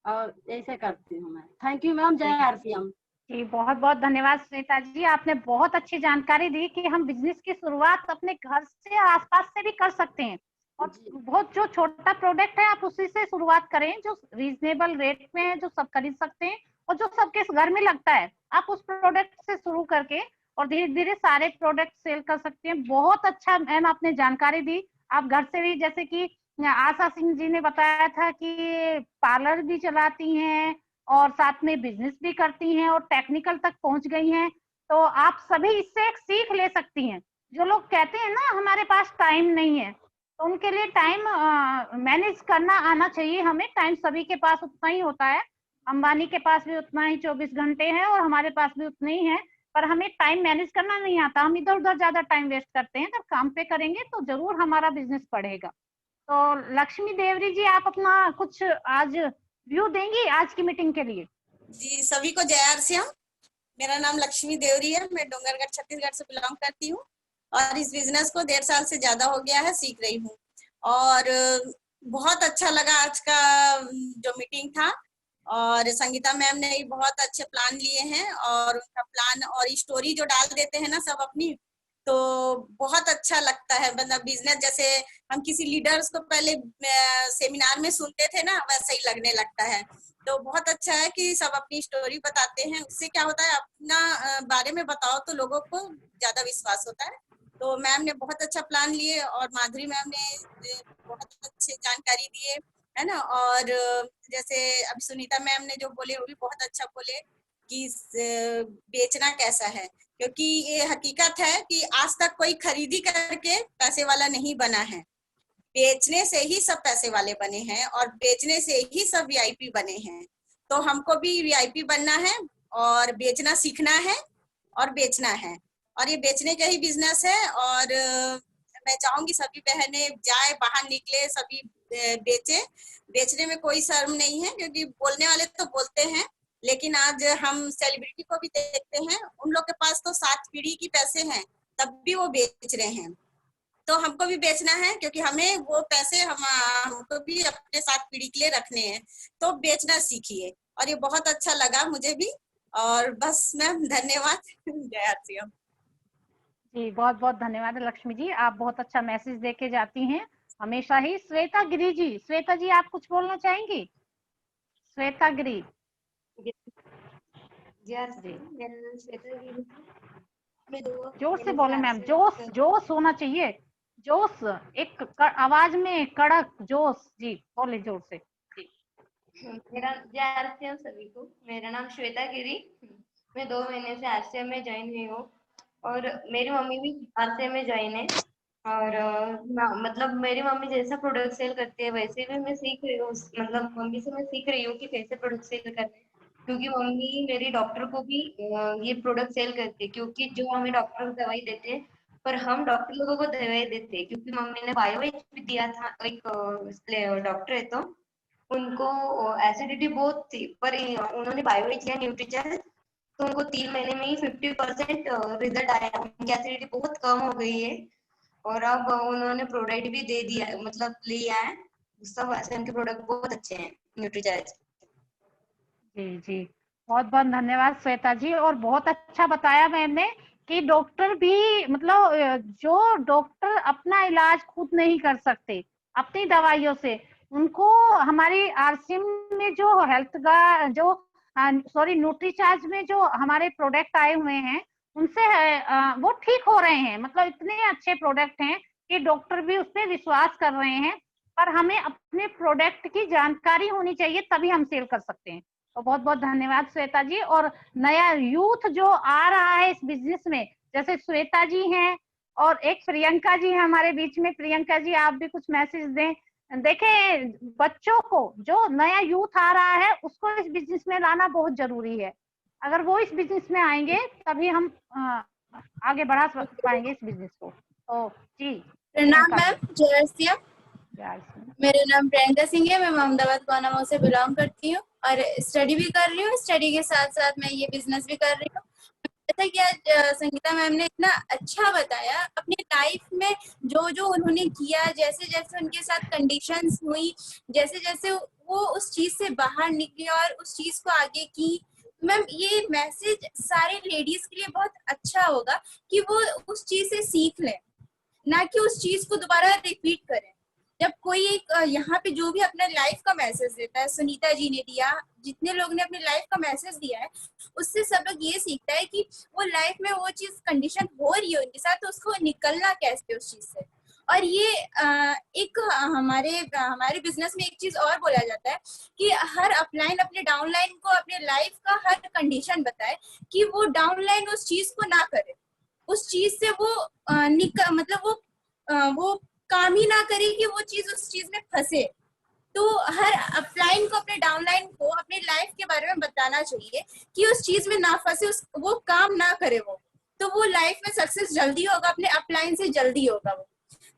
और ऐसे करती हूँ मैं। थैंक यू मैम, जय आरसीएम। जी बहुत बहुत धन्यवाद सुनीता जी, आपने बहुत अच्छी जानकारी दी कि हम बिजनेस की शुरुआत अपने घर से, आसपास से भी कर सकते हैं। और बहुत जो छोटा प्रोडक्ट है आप उसी से शुरुआत करें, जो रीजनेबल रेट में है, जो सब खरीद सकते हैं और जो सबके घर में लगता है, आप उस प्रोडक्ट से शुरू करके और धीरे धीरे सारे प्रोडक्ट सेल कर सकते हैं। बहुत अच्छा मैम आपने जानकारी दी। आप घर से भी, जैसे कि आशा सिंह जी ने बताया था कि पार्लर भी चलाती हैं और साथ में बिजनेस भी करती हैं और टेक्निकल तक पहुंच गई हैं, तो आप सभी इससे एक सीख ले सकती हैं। जो लोग कहते हैं ना हमारे पास टाइम नहीं है, तो उनके लिए टाइम मैनेज करना आना चाहिए हमें। टाइम सभी के पास उतना ही होता है, अंबानी के पास भी उतना ही 24 घंटे हैं और हमारे पास भी उतने ही है, पर हमें टाइम मैनेज करना नहीं आता, हम इधर उधर ज्यादा टाइम वेस्ट करते हैं। जब काम पे करेंगे तो जरूर हमारा बिजनेस बढ़ेगा। तो लक्ष्मी देवरी जी, आप अपना कुछ आज व्यू देंगी आज की मीटिंग के लिए? जी, सभी को जय आरसीएम। मेरा नाम लक्ष्मी देवरी है, मैं डोंगरगढ़ छत्तीसगढ़ से बिलोंग करती हूँ और इस बिजनेस को 1.5 साल से ज्यादा हो गया है, सीख रही हूँ। और बहुत अच्छा लगा आज का जो मीटिंग था, और संगीता मैम ने बहुत अच्छे प्लान लिए हैं, और उनका प्लान और स्टोरी जो डाल देते हैं ना सब अपनी, तो बहुत अच्छा लगता है। मतलब बिजनेस जैसे हम किसी लीडर्स को पहले सेमिनार में सुनते थे ना, वैसा ही लगने लगता है। तो बहुत अच्छा है कि सब अपनी स्टोरी बताते हैं, उससे क्या होता है, अपना बारे में बताओ तो लोगों को ज्यादा विश्वास होता है। तो मैम ने बहुत अच्छा प्लान लिए और माधुरी मैम ने बहुत अच्छी जानकारी दिए, है ना। और जैसे अब सुनीता मैम ने जो बोले वो भी बहुत अच्छा बोले कि बेचना कैसा है। क्योंकि ये हकीकत है कि आज तक कोई खरीदी करके पैसे वाला नहीं बना है, बेचने से ही सब पैसे वाले बने हैं और बेचने से ही सब वीआईपी बने हैं। तो हमको भी वीआईपी बनना है और बेचना सीखना है और बेचना है, और ये बेचने का ही बिजनेस है। और मैं चाहूंगी सभी बहनें जाए, बाहर निकले, सभी बेचे। बेचने में कोई शर्म नहीं है, क्योंकि बोलने वाले तो बोलते हैं, लेकिन आज हम सेलिब्रिटी को भी देखते हैं, उन लोग के पास तो 7 पीढ़ी की पैसे हैं, तब भी वो बेच रहे हैं। तो हमको भी बेचना है, क्योंकि हमें वो पैसे हमको भी अपने 7 पीढ़ी के लिए रखने हैं। तो बेचना सीखिए, और ये बहुत अच्छा लगा मुझे भी। और बस मैम, धन्यवाद। जय आरसीएम। जी बहुत बहुत धन्यवाद लक्ष्मी जी, आप बहुत अच्छा मैसेज देके जाती हैं हमेशा ही। श्वेता गिरी जी, श्वेता जी आप कुछ बोलना चाहेंगी? श्वेता गिरी जी, मेरा नाम श्वेता गिरी है। जोर से बोले मैम, जोश जोश होना चाहिए, जोश, एक आवाज में कड़क जोश। जी बोले जोर से। जी मेरा जय आरसीएम सभी को। मेरा नाम श्वेता गिरी, मैं 2 महीने से आरसीएम में ज्वाइन हुई हूँ, और मेरी मम्मी भी आरसीएम में ज्वाइन है। और मतलब मेरी मम्मी जैसा प्रोडक्ट सेल करती है वैसे भी मैं सीख रही हूँ, मतलब मम्मी से मैं सीख रही हूँ कि कैसे प्रोडक्ट सेल करना है, क्योंकि मम्मी मेरी डॉक्टर को भी ये प्रोडक्ट सेल करती है, क्योंकि जो हमें डॉक्टर दवाई देते हैं पर हम डॉक्टर लोगों को दवाई देते हैं, क्योंकि मम्मी ने बायोएच भी दिया था, एक डॉक्टर है तो उनको एसिडिटी बहुत थी, पर उन्होंने बायोएच या न्यूट्रीचर, तो उनको 3 महीने में ही 50% रिजल्ट आया, उनकी एसिडिटी बहुत कम हो गई है, और अब उन्होंने प्रोडक्ट भी दे दिया है, मतलब लिया है सब। ऐसे उनके प्रोडक्ट बहुत अच्छे हैं न्यूट्रीचार्ज। जी जी बहुत बहुत धन्यवाद श्वेता जी, और बहुत अच्छा बताया मैंने कि डॉक्टर भी, मतलब जो डॉक्टर अपना इलाज खुद नहीं कर सकते अपनी दवाइयों से, उनको हमारी आरसीएम में जो हेल्थ का जो न्यूट्रीचार्ज में जो हमारे प्रोडक्ट आए हुए हैं उनसे वो ठीक हो रहे हैं। मतलब इतने अच्छे प्रोडक्ट हैं कि डॉक्टर भी उस पर विश्वास कर रहे हैं, पर हमें अपने प्रोडक्ट की जानकारी होनी चाहिए, तभी हम सेल कर सकते हैं। तो बहुत बहुत धन्यवाद श्वेता जी। और नया यूथ जो आ रहा है इस बिजनेस में, जैसे श्वेता जी हैं और एक प्रियंका जी है हमारे बीच में। प्रियंका जी आप भी कुछ मैसेज दें। देखें, बच्चों को, जो नया यूथ आ रहा है उसको इस बिजनेस में लाना बहुत जरूरी है। अगर वो इस बिजनेस में आएंगे तभी हम आगे बढ़ा पाएंगे इस बिजनेस को। तो जी प्रणाम मैम, जय आरसीएम। मेरा नाम प्रियंका सिंह है, मैं मोहम्मदाबाद कोनामो से बिलोंग करती हूँ और स्टडी भी कर रही हूँ। स्टडी के साथ साथ मैं ये बिजनेस भी कर रही हूँ। जैसा कि आज संगीता मैम ने इतना अच्छा बताया, अपनी लाइफ में जो जो उन्होंने किया, जैसे जैसे उनके साथ कंडीशंस हुई, जैसे जैसे वो उस चीज से बाहर निकली और उस चीज को आगे की। मैम ये मैसेज सारे लेडीज के लिए बहुत अच्छा होगा कि वो उस चीज से सीख लें, ना कि उस चीज को दोबारा रिपीट करें। जब कोई एक यहाँ पे जो भी अपने लाइफ का मैसेज देता है, सुनीता जी ने दिया, जितने लोग ने अपने लाइफ का मैसेज दिया है, उससे सब लोग ये सीखता है कि वो लाइफ में वो चीज कंडीशन हो रही है उनके साथ, तो उसको निकलना कैसे उस चीज से। और ये एक हमारे बिजनेस में एक चीज और बोला जाता है कि हर अपलाइन अपने डाउनलाइन को अपने लाइफ का हर कंडीशन बताए कि वो डाउनलाइन उस चीज को ना करे, उस चीज से वो मतलब वो काम ही ना करे कि वो चीज उस चीज में फंसे। तो हर अपलाइन को अपने डाउनलाइन को अपने लाइफ के बारे में बताना चाहिए कि उस चीज में ना फंसे, वो काम ना करे तो वो लाइफ में सक्सेस जल्दी होगा, अपने अपलाइन से जल्दी होगा वो।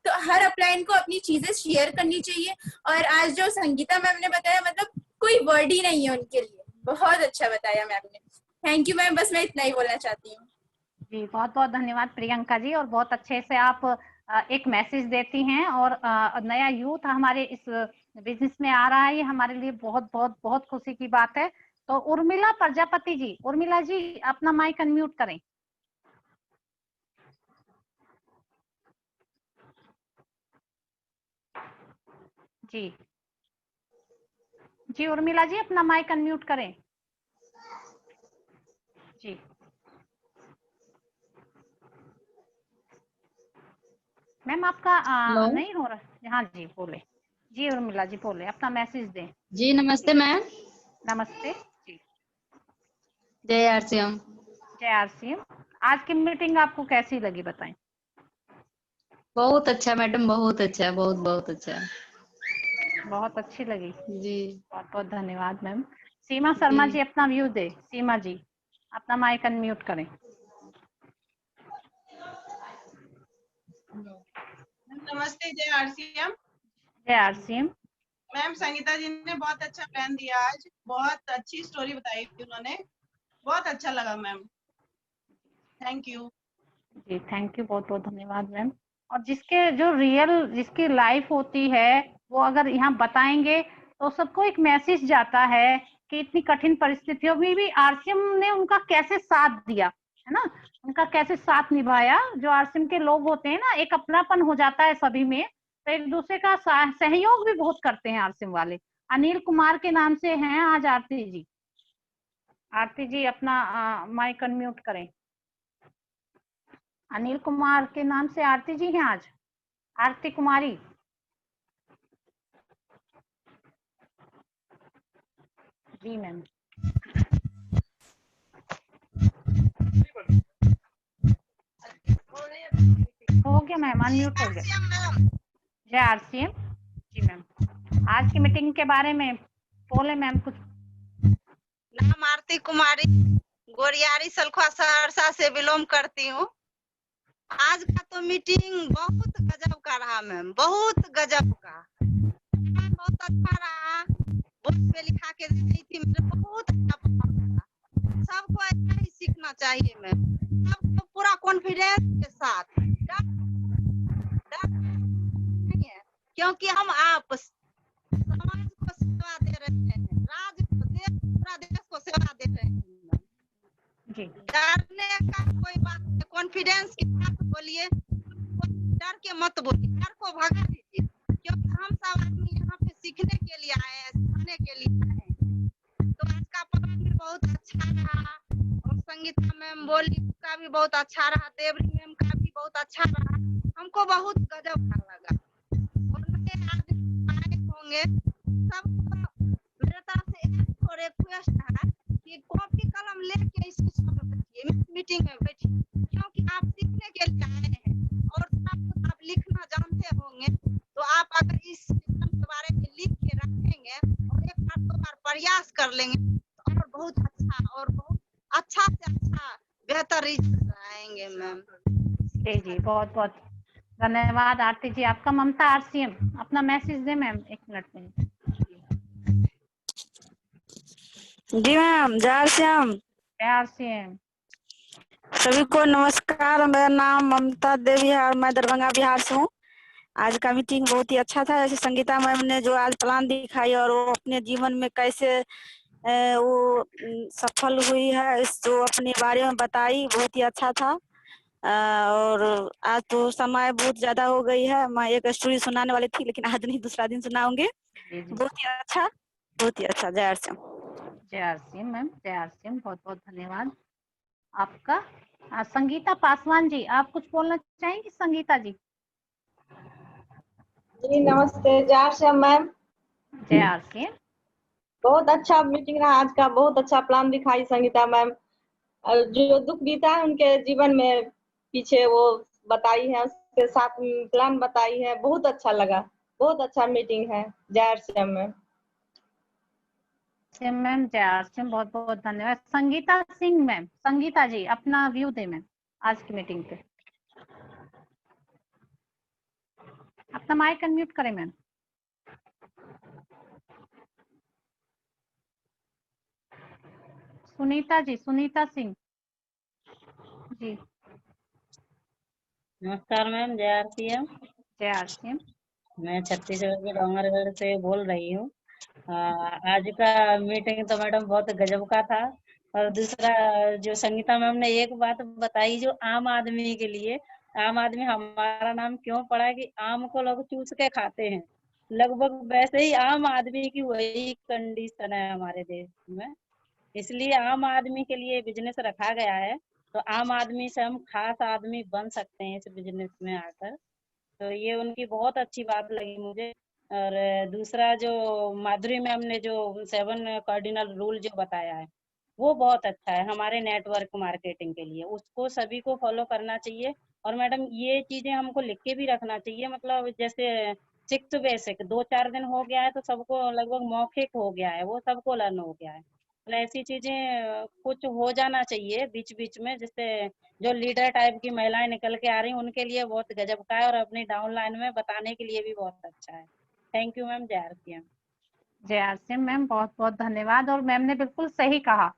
तो हर अपलाइन को अपनी चीजें शेयर करनी चाहिए। और आज जो संगीता मैम ने बताया, मतलब कोई वर्ड ही नहीं है उनके लिए, बहुत अच्छा बताया मैम ने। थैंक यू मैम, बस मैं इतना ही बोलना चाहती हूँ। जी बहुत बहुत धन्यवाद प्रियंका जी, और बहुत अच्छे से आप एक मैसेज देती हैं। और नया यूथ हमारे इस बिजनेस में आ रहा है, ये हमारे लिए बहुत बहुत बहुत खुशी की बात है। तो उर्मिला प्रजापति जी, उर्मिला जी अपना माइक अनम्यूट करें। जी जी उर्मिला जी अपना माइक अनम्यूट करें। जी मैम आपका नहीं हो रहा। हाँ जी बोले। जी उर्मिला जी बोले, अपना मैसेज दें। जी नमस्ते मैम। नमस्ते जी। जय आरसीएम। जय आरसीएम। आज की मीटिंग आपको कैसी लगी बताएं। बहुत अच्छा मैडम, बहुत अच्छा, बहुत बहुत अच्छा। बहुत अच्छी लगी जी, बहुत बहुत धन्यवाद मैम। सीमा शर्मा जी अपना व्यू दे। सीमा जी अपना माइक अनम्यूट करें। नमस्ते, जय आरसीएम। जय आरसीएम। मैम संगीता जी ने बहुत अच्छा प्लान दिया, आज बहुत अच्छी स्टोरी बताई उन्होंने, बहुत अच्छा लगा मैम, थैंक यू। जी थैंक यू, बहुत बहुत धन्यवाद मैम। और जिसके जो रियल जिसकी लाइफ होती है वो अगर यहाँ बताएंगे तो सबको एक मैसेज जाता है कि इतनी कठिन परिस्थितियों में भी आरसीएम ने उनका कैसे साथ दिया, है ना, उनका कैसे साथ निभाया। जो आरसीएम के लोग होते हैं ना, एक अपनापन हो जाता है सभी में, तो एक दूसरे का सहयोग भी बहुत करते हैं आरसीएम वाले। अनिल कुमार के नाम से हैं आज आरती जी। आरती जी अपना माइक अनम्यूट करें। अनिल कुमार के नाम से आरती जी हैं आज, आरती कुमारी। जी मैम। हो गया मैम, अनम्यूट हो गया। जय आरसीएम। जी मैम, आज की मीटिंग के बारे में बोले मैम कुछ। नाम आरती कुमारी, गोरियारी सलखुआ सहरसा से बिलोंग करती हूँ। आज का तो मीटिंग बहुत गजब का रहा मैम, बहुत गजब का, बहुत अच्छा रहा। बोर्ड पे लिखा के दे रही थी, मुझे बहुत अच्छा पड़ा। सबको ऐसा ही सीखना चाहिए मैम, सबको पूरा कॉन्फिडेंस के साथ, डर नहीं है, क्योंकि हम आप समाज को सेवा दे रहे हैं, राज्य को, देश, पूरा देश को सेवा दे रहे हैं। डरने का कोई बात नहीं, कॉन्फिडेंस के साथ बोलिए, डर के मत बोलिए, डर को भगा दीजिए, क्योंकि हम सब आदमी यहाँ पे सीखने के लिए आए हैं, सिखाने के लिए आए हैं। तो आज का प्रोग्राम भी बहुत अच्छा रहा, और संगीता मैम बोली का भी बहुत अच्छा रहा, देवरी मैम का भी बहुत अच्छा रहा, हमको बहुत गजब का लगा। और नए आदमी आए होंगे, सबको मेरे तरफ से एक और रिक्वेस्ट है कि कॉपी कलम लेके इस मीटिंग में बैठिए, क्योंकि आप सीखने के लिए आए हैं और सब आप लिखना जानते होंगे, तो आप अगर इस सिस्टम के बारे में लिख के रखेंगे और एक बार दो बार प्रयास कर लेंगे तो और बहुत अच्छा, और बहुत अच्छा से अच्छा बेहतर रिजल्ट आएंगे मैम। जी जी बहुत बहुत धन्यवाद आरती जी आपका। ममता आरसीएम अपना मैसेज दे मैम, 1 मिनट में। जी मैम, जय आरसीएम। जय आरसीएम। सभी को नमस्कार, मेरा नाम ममता देवी है और मैं दरभंगा बिहार से हूँ। आज का मीटिंग बहुत ही अच्छा था, जैसे संगीता मैम ने जो आज प्लान दिखाई और वो अपने जीवन में कैसे वो सफल हुई है, इस जो अपने बारे में बताई, बहुत ही अच्छा था। और आज तो समय बहुत ज्यादा हो गई है, मैं एक स्टोरी सुनाने वाली थी लेकिन आज नहीं, दूसरा दिन सुनाऊंगी। बहुत ही अच्छा, बहुत ही अच्छा। जय आरसीएम। जय आरसीएम मैम, जय आरसीएम, बहुत बहुत धन्यवाद आपका। संगीता पासवान जी आप कुछ बोलना चाहेंगी। संगीता जी। जी नमस्ते, जय आरसीएम मैम। जय आरसीएम। बहुत अच्छा मीटिंग रहा आज का, बहुत अच्छा प्लान दिखाई संगीता मैम, और जो दुख बीता है उनके जीवन में पीछे वो बताई है, उसके साथ प्लान बताई है, बहुत अच्छा लगा, बहुत अच्छा मीटिंग है। जय आरसीएम मैम। मैम जय आरसीएम, बहुत बहुत धन्यवाद। संगीता सिंह मैम, संगीता जी अपना व्यू दे मैम आज की मीटिंग पे। अपना माइक अनम्यूट करें मैम। सुनीता जी, सुनीता सिंह जी। नमस्कार मैम, जय आरसीएम। जय आरसीएम। मैं छत्तीसगढ़ के डोंगरगढ़ से बोल रही हूँ। आज का मीटिंग तो मैडम बहुत गजब का था। और दूसरा जो संगीता मैम ने एक बात बताई, जो आम आदमी के लिए, आम आदमी हमारा नाम क्यों पड़ा है कि आम को लोग चूस के खाते हैं, लगभग वैसे ही आम आदमी की वही कंडीशन है हमारे देश में, इसलिए आम आदमी के लिए बिजनेस रखा गया है। तो आम आदमी से हम खास आदमी बन सकते हैं इस बिजनेस में आकर, तो ये उनकी बहुत अच्छी बात लगी मुझे। और दूसरा जो माधुरी मैम ने जो 7 कार्डिनल रूल जो बताया है, वो बहुत अच्छा है हमारे नेटवर्क मार्केटिंग के लिए, उसको सभी को फॉलो करना चाहिए। और मैडम ये चीजें हमको लिख के भी रखना चाहिए, मतलब जैसे 6 बेसिक 2-4 दिन हो गया है तो सबको लगभग मौखिक हो गया है, वो सबको लर्न हो गया है। मतलब ऐसी चीजें कुछ हो जाना चाहिए बीच बीच में, जिससे जो लीडर टाइप की महिलाएं निकल के आ रही हैं उनके लिए बहुत गजब का है, और अपनी डाउनलाइन में बताने के लिए भी बहुत अच्छा है। Thank you ma'am. जय जय मैम, बहुत बहुत धन्यवाद। और मैम ने बिल्कुल सही कहा,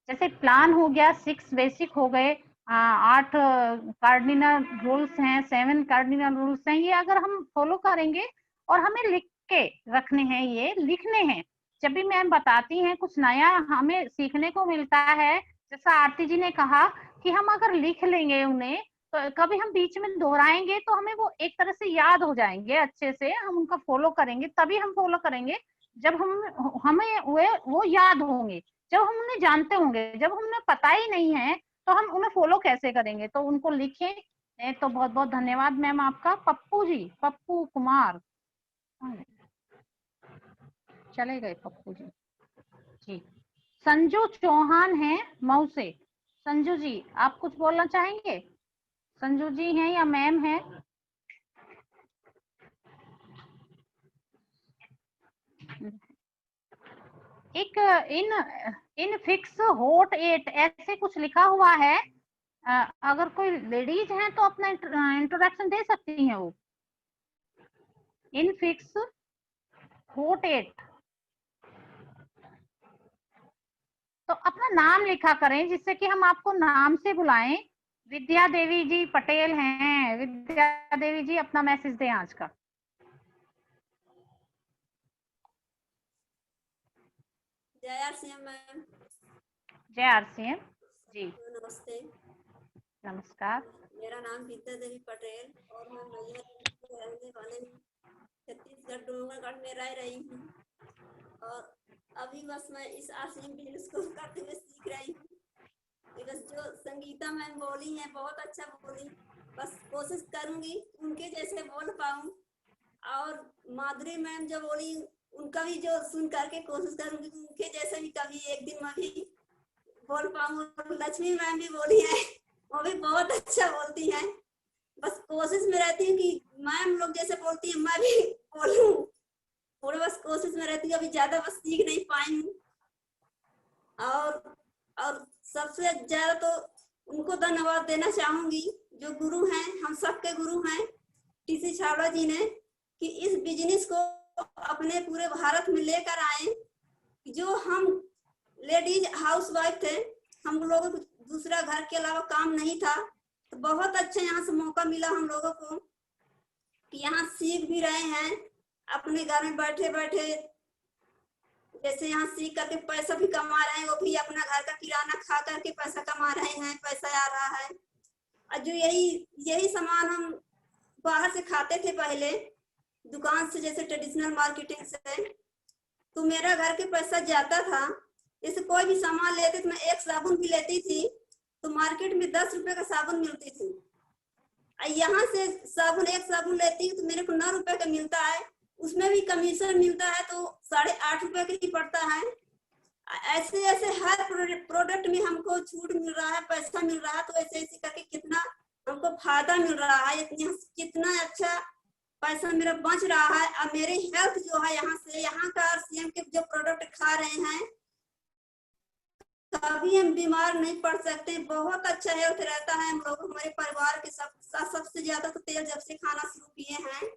जैसे प्लान हो गया, 6 बेसिक हो गए, 8 कार्डिनल रूल्स हैं, 7 कार्डिनल रूल्स हैं, ये अगर हम फॉलो करेंगे और हमें लिख के रखने हैं, ये लिखने हैं, जब भी मैम बताती हैं कुछ नया हमें सीखने को मिलता है। जैसा आरती जी ने कहा कि हम अगर लिख लेंगे उन्हें तो कभी हम बीच में दोहराएंगे तो हमें वो एक तरह से याद हो जाएंगे, अच्छे से हम उनका फॉलो करेंगे, तभी हम फॉलो करेंगे जब हमें वो याद होंगे, जब हम उन्हें जानते होंगे। जब हमें पता ही नहीं है तो हम उन्हें फॉलो कैसे करेंगे? तो उनको लिखें। तो बहुत बहुत धन्यवाद मैम आपका। पप्पू जी, पप्पू कुमार चले गए पप्पू जी। जी, संजू चौहान है मऊ से। संजू जी, आप कुछ बोलना चाहेंगे? संजू जी हैं या मैम है? एक इन फिक्स होट 8 ऐसे कुछ लिखा हुआ है। अगर कोई लेडीज हैं तो अपना इंट्रोडक्शन दे सकती हैं वो। इन फिक्स होट 8, तो अपना नाम लिखा करें जिससे कि हम आपको नाम से बुलाएं। विद्या देवी जी पटेल हैं। विद्या देवी जी अपना मैसेज दें आज का। जय आरसीएम मैम। जय आरसीएम जी। नमस्ते। नमस्कार। मेरा नाम विद्या देवी पटेल और मैं मैया रहने वाले हूँ। छत्तीसगढ़ डोंगरगढ़ में रह रही हूँ और अभी बस मैं इस आरसीएम बिजनेस को करते हुए सीख रही हूँ। बस जो संगीता मैम बोली है बहुत अच्छा बोली, बस कोशिश करूंगी उनके जैसे बोल पाऊँ। और माधुरी मैम जो बोली उनका भी जो सुन करके कोशिश करूंगी उनके जैसे भी कभी एक दिन मैं भी बोल पाऊँ। लक्ष्मी मैम भी बोली है, वो भी बहुत अच्छा बोलती हैं। बस कोशिश में रहती हूँ कि मैम लोग जैसे बोलती है मैं भी बोलूं, और बस कोशिश में रहती हूँ। अभी ज्यादा बस सीख नहीं पाई हूँ। और सबसे ज्यादा तो उनको धन्यवाद देना चाहूंगी जो गुरु हैं, हम सबके गुरु हैं, टीसी छाबड़ा जी ने, कि इस बिजनेस को अपने पूरे भारत में लेकर आए। जो हम लेडीज हाउसवाइफ थे, हम लोगों को दूसरा घर के अलावा काम नहीं था, तो बहुत अच्छा यहाँ से मौका मिला हम लोगों को कि यहाँ सीख भी रहे हैं अपने घर में बैठे बैठे। जैसे यहाँ सीख करके पैसा भी कमा रहे हैं, वो भी अपना घर का किराना खा करके पैसा कमा रहे हैं, पैसा आ रहा है। और जो यही सामान हम बाहर से खाते थे पहले दुकान से, जैसे ट्रेडिशनल मार्केटिंग से, तो मेरा घर के पैसा जाता था। जैसे कोई भी सामान लेते तो मैं एक साबुन भी लेती थी तो मार्केट में 10 रुपए का साबुन मिलती थी। यहाँ से साबुन एक साबुन लेती हूँ तो मेरे को 9 रुपए का मिलता है, उसमें भी कमीशन मिलता है तो 8.5 रुपए का ही पड़ता है। ऐसे ऐसे हर प्रोडक्ट में हमको छूट मिल रहा है, पैसा मिल रहा है, तो ऐसे ऐसे करके कितना हमको फायदा मिल रहा है, कितना अच्छा पैसा मेरा बच रहा है। और मेरी हेल्थ जो है यहाँ का आरसीएम के जो प्रोडक्ट खा रहे हैं कभी हम बीमार नहीं पड़ सकते। बहुत अच्छा हेल्थ रहता है हम लोग, हमारे परिवार के सबसे ज्यादा तो तेल जब से खाना शुरू किए हैं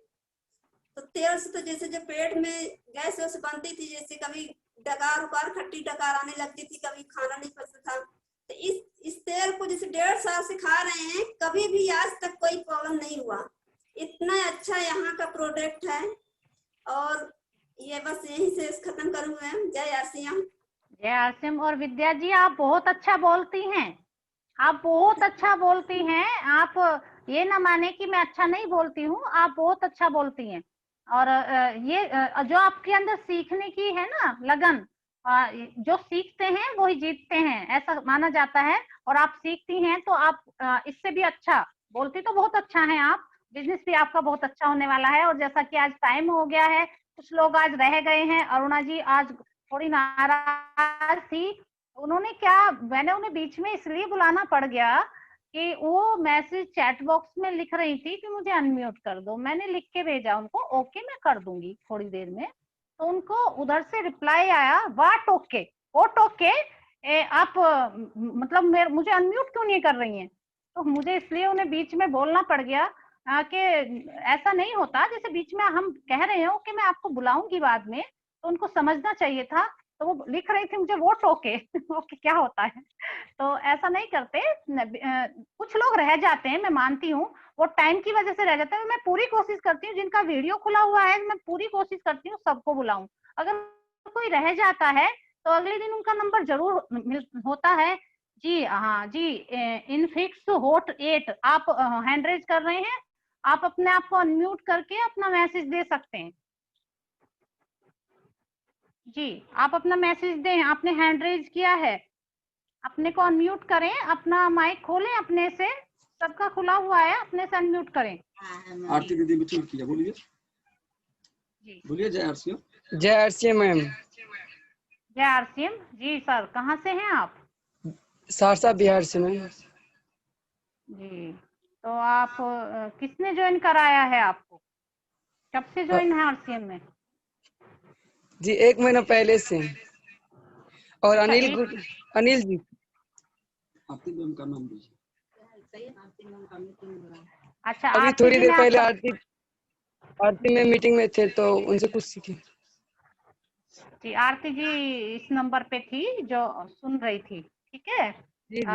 तो तेल से तो जैसे जो पेट में गैस वैस बनती थी, जैसे कभी डकार उकार खट्टी डकार आने लगती थी, कभी खाना नहीं पचता था, तो इस तेल को जैसे 1.5 साल से खा रहे हैं, कभी भी आज तक कोई प्रॉब्लम नहीं हुआ। इतना अच्छा यहाँ का प्रोडक्ट है। और ये बस यहीं से खत्म करूंगा। जय आरसीएम। जय आरसीएम। और विद्या जी आप बहुत अच्छा बोलती हैं, आप बहुत अच्छा बोलती हैं। आप ये ना माने कि मैं अच्छा नहीं बोलती हूँ, आप बहुत अच्छा बोलती हैं। और ये जो आपके अंदर सीखने की है ना लगन, जो सीखते हैं वही जीतते हैं ऐसा माना जाता है। और आप सीखती हैं तो आप इससे भी अच्छा बोलती तो बहुत अच्छा है आप। बिजनेस भी आपका बहुत अच्छा होने वाला है। और जैसा कि आज टाइम हो गया है, कुछ लोग आज रह गए हैं। अरुणा जी आज थोड़ी नाराज थी, उन्होंने क्या, मैंने उन्हें बीच में इसलिए बुलाना पड़ गया कि वो मैसेज चैट बॉक्स में लिख रही थी कि मुझे अनम्यूट कर दो। मैंने लिख के भेजा उनको, ओके मैं कर दूंगी थोड़ी देर में। तो उनको उधर से रिप्लाई आया, वाट ओके, वोट ओके, आप मतलब मुझे अनम्यूट क्यों नहीं कर रही हैं। तो मुझे इसलिए उन्हें बीच में बोलना पड़ गया कि ऐसा नहीं होता, जैसे बीच में हम कह रहे हो कि मैं आपको बुलाऊंगी बाद में, तो उनको समझना चाहिए था। तो वो लिख रही थी मुझे वोट ओके ओके क्या होता है। तो ऐसा नहीं करते, कुछ लोग रह जाते हैं, मैं मानती हूँ वो टाइम की वजह से रह जाते हैं। मैं पूरी कोशिश करती हूँ, जिनका वीडियो खुला हुआ है मैं पूरी कोशिश करती हूँ सबको बुलाऊं। अगर कोई रह जाता है तो अगले दिन उनका नंबर जरूर होता है। जी हाँ जी, इनफिक्स होट 8 आप हैंड रेज कर रहे हैं, आप अपने आप को अनम्यूट करके अपना मैसेज दे सकते हैं। जी आप अपना मैसेज दें, आपने हैंड रेज किया है, अपने को अनम्यूट करें, अपना माइक खोलें अपने से, सबका खुला हुआ है, अपने से अनम्यूट करें। आरती दीदी बच्चों किया, बोलिए बोलिए। जय आरसीएम। जय आरसीएम मैम। जय आरसीएम जी सर, कहाँ से हैं आप? सहरसा बिहार से मैम। जी तो आप किसने ज्वाइन कराया है आपको, कब से ज्वाइन है आरसीएम में? जी 1 महीना पहले से। और अनिल जी। आरती मैम का नाम दीजिए। अच्छा अभी थोड़ी देर पहले आरती में मीटिंग में थे तो उनसे कुछ सीखे। जी आरती जी इस नंबर पे थी जो सुन रही थी, ठीक है।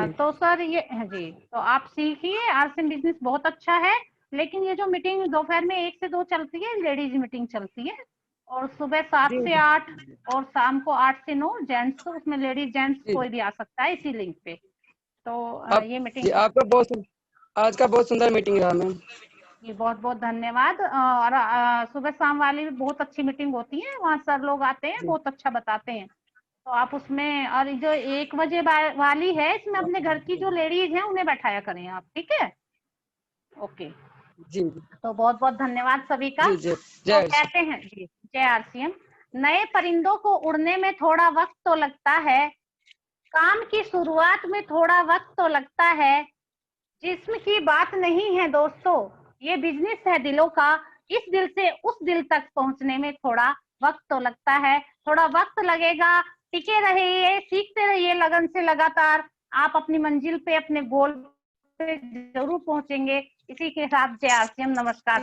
तो सर ये जी, तो आप सीखिए, आरसीएम बिजनेस बहुत अच्छा है। लेकिन ये जो मीटिंग दोपहर में 1 से 2 चलती है, लेडीज मीटिंग चलती है, और सुबह 7 से 8 और शाम को 8 से 9 जेंट्स, तो उसमें लेडीज जेंट्स कोई भी आ सकता है इसी लिंक पे। तो ये मीटिंग आपका आज का बहुत सुंदर मीटिंग रहा मैम। जी बहुत बहुत धन्यवाद। और सुबह शाम वाली भी बहुत अच्छी मीटिंग होती है, वहाँ सर लोग आते हैं, बहुत अच्छा बताते हैं। तो आप उसमें, और जो 1 बजे वाली है, इसमें अपने घर की जो लेडीज हैं उन्हें बैठाया करें आप, ठीक है। ओके जी, तो बहुत बहुत धन्यवाद सभी का। तो कहते हैं जी जय आरसीएम। नए परिंदों को उड़ने में थोड़ा वक्त तो लगता है, काम की शुरुआत में थोड़ा वक्त तो लगता है, जिस्म की बात नहीं है दोस्तों, ये बिजनेस है दिलों का, इस दिल से उस दिल तक पहुंचने में थोड़ा वक्त तो लगता है, थोड़ा वक्त लगेगा, टिके रहिए, सीखते रहिए लगन से लगातार, आप अपनी मंजिल पे, अपने गोल पे जरूर पहुंचेंगे। इसी के साथ जय आरसीएम, नमस्कार।